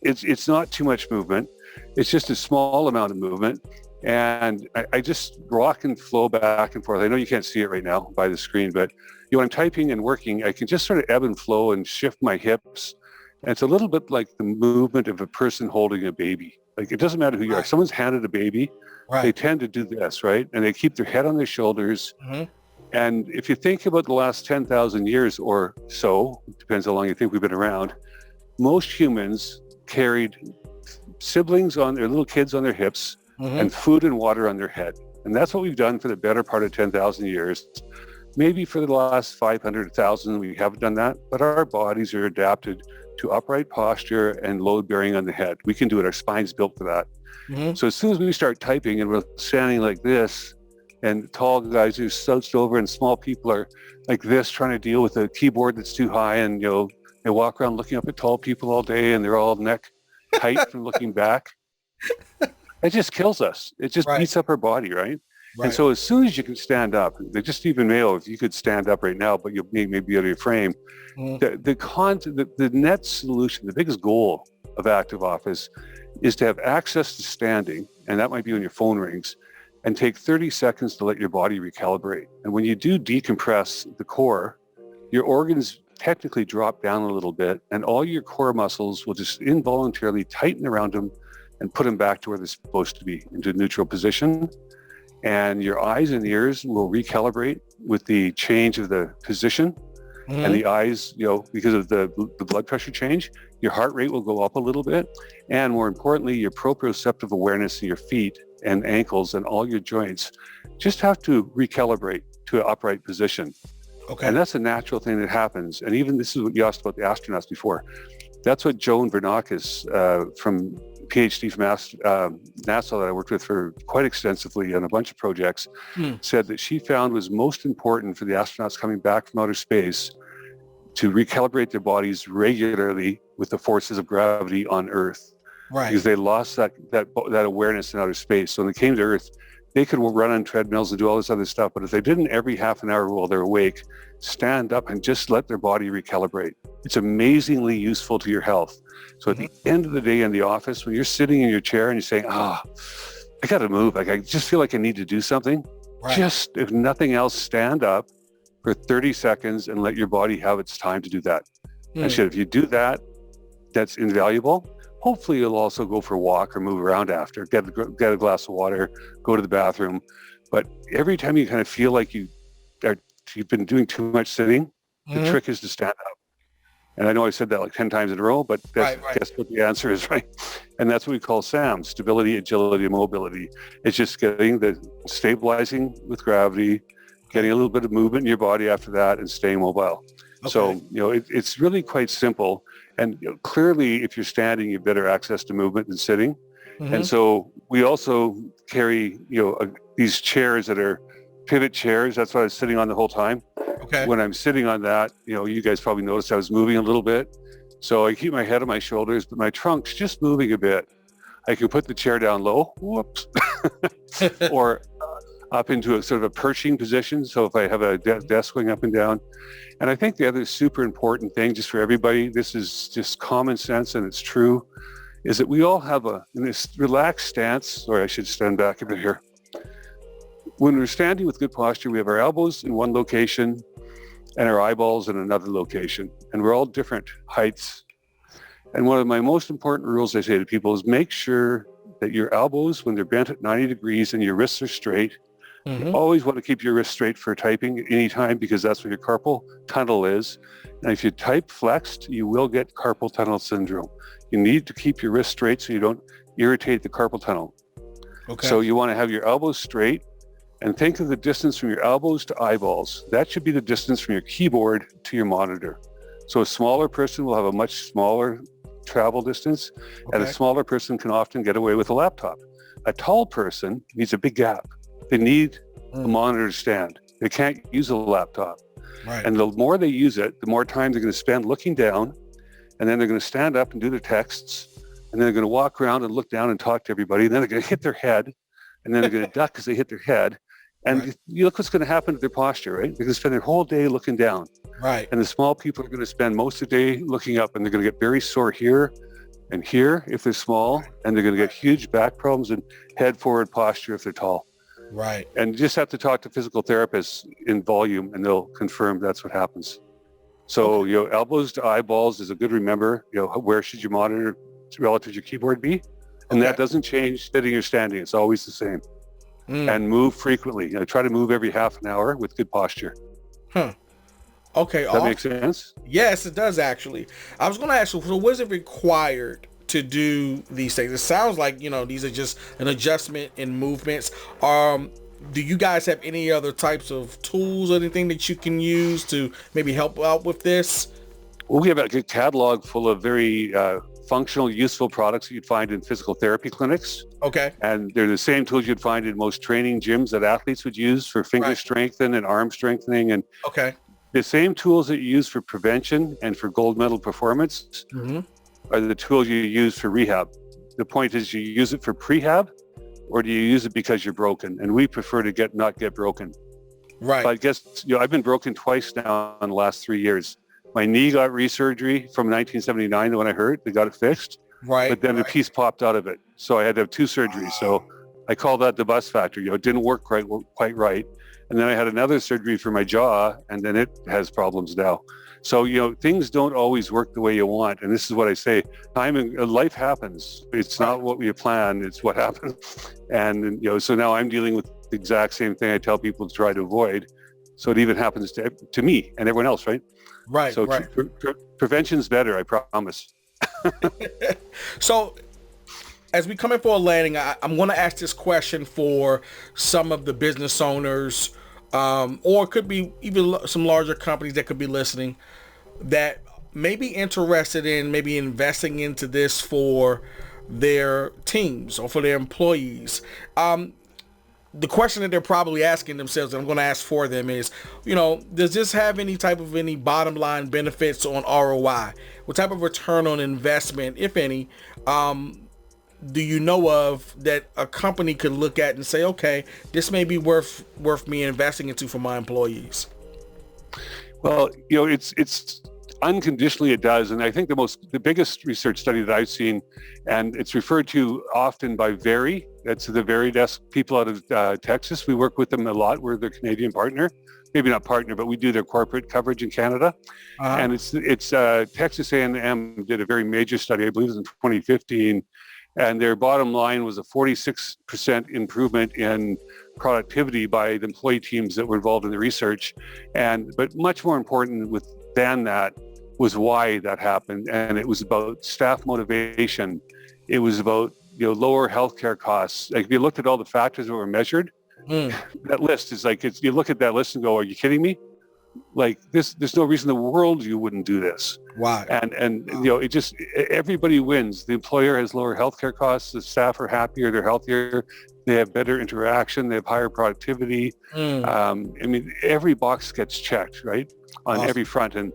it's not too much movement. It's just a small amount of movement. And I just rock and flow back and forth. I know you can't see it right now by the screen, but when I'm typing and working, I can just sort of ebb and flow and shift my hips. And it's a little bit like the movement of a person holding a baby. Like, it doesn't matter who you are. Someone's handed a baby, they tend to do this, right? And they keep their head on their shoulders. And if you think about the last 10,000 years or so, it depends how long you think we've been around, most humans carried siblings on their little kids on their hips and food and water on their head. And that's what we've done for the better part of 10,000 years. Maybe for the last 500,000, we haven't done that, but our bodies are adapted to upright posture and load bearing on the head. We can do it. Our spine's built for that. So as soon as we start typing and we're standing like this, and tall guys who slouched over and small people are like this, trying to deal with a keyboard that's too high, and they walk around looking up at tall people all day and they're all neck tight from looking back. It just kills us. It just beats up our body, right? And so as soon as you can stand up, just even Mayo, if you could stand up right now, but you'll maybe out of your frame, the net solution, the biggest goal of Active Office is to have access to standing, and that might be when your phone rings, and take 30 seconds to let your body recalibrate. And when you do decompress the core, your organs technically drop down a little bit, and all your core muscles will just involuntarily tighten around them and put them back to where they're supposed to be, into neutral position. And your eyes and ears will recalibrate with the change of the position. And the eyes, because of the blood pressure change, your heart rate will go up a little bit. And more importantly, your proprioceptive awareness in your feet and ankles and all your joints just have to recalibrate to an upright position. And that's a natural thing that happens. And even this is what you asked about the astronauts before. That's what Joan Vernakis from PhD from NASA that I worked with for quite extensively on a bunch of projects said that she found was most important for the astronauts coming back from outer space to recalibrate their bodies regularly with the forces of gravity on Earth. Because they lost that awareness in outer space. So when they came to Earth, they could run on treadmills and do all this other stuff. But if they didn't every half an hour while they're awake, stand up and just let their body recalibrate. It's amazingly useful to your health. So at the end of the day in the office, when you're sitting in your chair and you're saying, I got to move. Like, I just feel like I need to do something. Just, if nothing else, stand up for 30 seconds and let your body have its time to do that. And if you do that, that's invaluable. Hopefully you'll also go for a walk or move around after, get a glass of water, go to the bathroom. But every time you kind of feel like you are you've been doing too much sitting, the trick is to stand up. And I know I said that like 10 times in a row, but that's guess what the answer is, right? And that's what we call SAM, stability, agility, and mobility. It's just getting the stabilizing with gravity, getting a little bit of movement in your body after that, and staying mobile. Okay. So, it's really quite simple. And clearly, if you're standing, you have better access to movement than sitting. And so we also carry, these chairs that are pivot chairs. That's what I was sitting on the whole time. Okay. When I'm sitting on that, you guys probably noticed I was moving a little bit. So I keep my head on my shoulders, but my trunk's just moving a bit. I can put the chair down low, whoops, or up into a sort of a perching position. So if I have a desk going up and down. And I think the other super important thing, just for everybody, this is just common sense and it's true, is that we all have in this relaxed stance. Sorry, I should stand back a bit here. When we're standing with good posture, we have our elbows in one location and our eyeballs in another location. And we're all different heights. And one of my most important rules I say to people is make sure that your elbows, when they're bent at 90 degrees and your wrists are straight, you always want to keep your wrists straight for typing anytime because that's where your carpal tunnel is. And if you type flexed, you will get carpal tunnel syndrome. You need to keep your wrists straight so you don't irritate the carpal tunnel. Okay. So you want to have your elbows straight. And think of the distance from your elbows to eyeballs. That should be the distance from your keyboard to your monitor. So a smaller person will have a much smaller travel distance, and a smaller person can often get away with a laptop. A tall person needs a big gap. They need a monitor to stand. They can't use a laptop. Right. And the more they use it, the more time they're going to spend looking down, and then they're going to stand up and do their texts, and then they're going to walk around and look down and talk to everybody, and then they're going to hit their head, and then they're going to duck as they hit their head. And you look what's going to happen to their posture, right? They're going to spend their whole day looking down. Right. And the small people are going to spend most of the day looking up, and they're going to get very sore here and here if they're small, and they're going to get huge back problems and head forward posture if they're tall. Right. And you just have to talk to physical therapists in volume, and they'll confirm that's what happens. So, elbows to eyeballs is a good remember. Where should your monitor relative to your keyboard be? And that doesn't change sitting or standing. It's always the same. And move frequently. Try to move every half an hour with good posture. Okay. Does that make sense? Yes, it does actually. I was going to ask you, so what is it required to do these things? It sounds like, these are just an adjustment in movements. Do you guys have any other types of tools or anything that you can use to maybe help out with this? Well, we have a good catalog full of very functional, useful products that you'd find in physical therapy clinics. Okay. And they're the same tools you'd find in most training gyms that athletes would use for finger strengthening and arm strengthening. And the same tools that you use for prevention and for gold medal performance are the tools you use for rehab. The point is, you use it for prehab, or do you use it because you're broken? And we prefer to not get broken. Right. But I guess, I've been broken twice now in the last 3 years. My knee got resurgery from 1979 when I hurt. They got it fixed. Right. But then a piece popped out of it. So I had to have 2 surgeries. So I call that the bus factor. It didn't work quite right. And then I had another surgery for my jaw, and then it has problems now. So, things don't always work the way you want. And this is what I say, life happens. It's not what we plan, it's what happens. And, so now I'm dealing with the exact same thing I tell people to try to avoid. So it even happens to me and everyone else, right? Right. So prevention's better, I promise. So as we come in for a landing, I'm going to ask this question for some of the business owners, or it could be even some larger companies that could be listening that may be interested in maybe investing into this for their teams or for their employees. The question that they're probably asking themselves, and I'm going to ask for them, is, does this have any bottom line benefits on ROI? What type of return on investment, if any, do you know of that a company could look at and say, okay, this may be worth me investing into for my employees? Well, it's unconditionally it does. And I think the biggest research study that I've seen, and it's referred to often by Very, that's the Very Desk people out of Texas. We work with them a lot. We're their Canadian partner. Maybe not partner, but we do their corporate coverage in Canada. And it's Texas A&M did a very major study, I believe it was in 2015, And their bottom line was a 46% improvement in productivity by the employee teams that were involved in the research. But much more important than that was why that happened. And it was about staff motivation. It was about lower healthcare costs. Like if you looked at all the factors that were measured, that list is like, you look at that list and go, are you kidding me? Like there's no reason in the world you wouldn't do this. Wow. And it just, everybody wins. The employer has lower healthcare costs. The staff are happier. They're healthier. They have better interaction. They have higher productivity. I mean, every box gets checked, right? On Awesome. every front. And,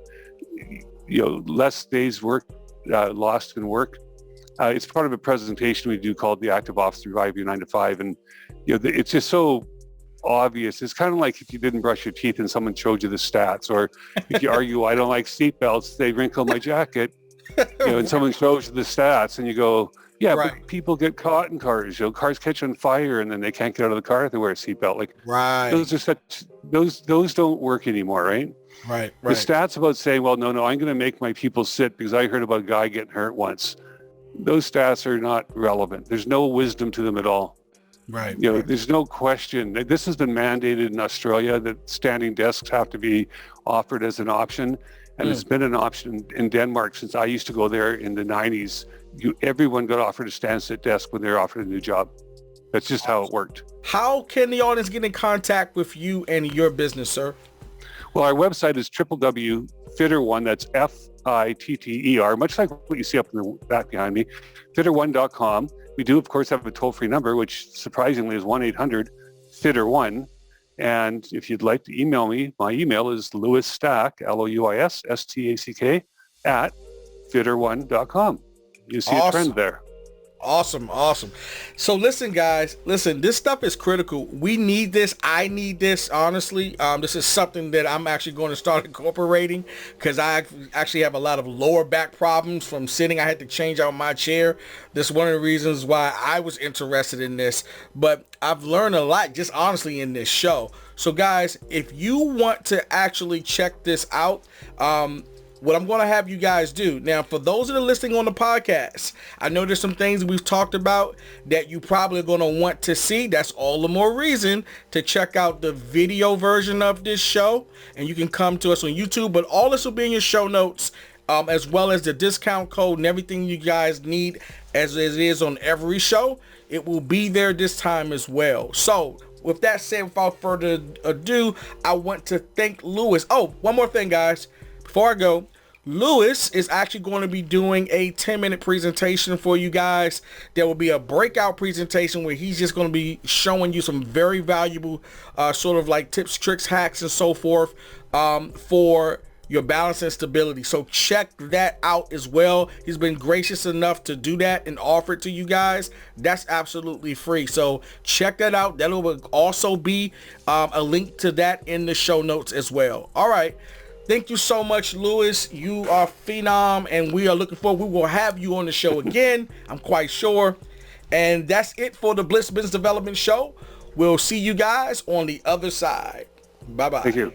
less days work, lost in work. It's part of a presentation we do called the Active Office Revive Your 9 to 5. And, it's just so obvious. It's kind of like if you didn't brush your teeth and someone showed you the stats, or if you argue, I don't like seatbelts, they wrinkle my jacket, and someone shows you the stats and you go, yeah, right. But people get caught in cars, cars catch on fire and then they can't get out of the car if they wear a seatbelt. Like right. those don't work anymore, right? Right. The stats about saying, well, no, I'm going to make my people sit because I heard about a guy getting hurt once. Those stats are not relevant. There's no wisdom to them at all. Right. There's no question. This has been mandated in Australia that standing desks have to be offered as an option. And it's been an option in Denmark since I used to go there in the 90s. Everyone got offered a stand-sit desk when they were offered a new job. That's just how it worked. How can the audience get in contact with you and your business, sir? Well, our website is www.fitter1, that's F-I-T-T-E-R, much like what you see up in the back behind me, fitter1.com. We do, of course, have a toll-free number, which surprisingly is 1-800-FITTER1. And if you'd like to email me, my email is LouisStack, LOUISSTACK, @fitter1.com. You see a trend there. Awesome. So listen, guys, this stuff is critical. We need this. I need this, honestly. This is something that I'm actually going to start incorporating because I actually have a lot of lower back problems from sitting. I had to change out my chair. This is one of the reasons why I was interested in this, but I've learned a lot just honestly in this show. So guys, if you want to actually check this out, what I'm going to have you guys do now, for those that are listening on the podcast, I know there's some things we've talked about that you probably are going to want to see. That's all the more reason to check out the video version of this show, and you can come to us on YouTube, but all this will be in your show notes, as well as the discount code and everything you guys need as it is on every show. It will be there this time as well. So with that said, without further ado, I want to thank Louis. Oh, one more thing, guys. Before I go, Louis is actually going to be doing a 10-minute presentation for you guys. There will be a breakout presentation where he's just going to be showing you some very valuable sort of like tips, tricks, hacks, and so forth for your balance and stability. So check that out as well. He's been gracious enough to do that and offer it to you guys. That's absolutely free. So check that out. That will also be a link to that in the show notes as well. All right. Thank you so much, Louis. You are phenom, and we are looking forward. We will have you on the show again, I'm quite sure. And that's it for the Blitz Business Development Show. We'll see you guys on the other side. Bye-bye. Thank you.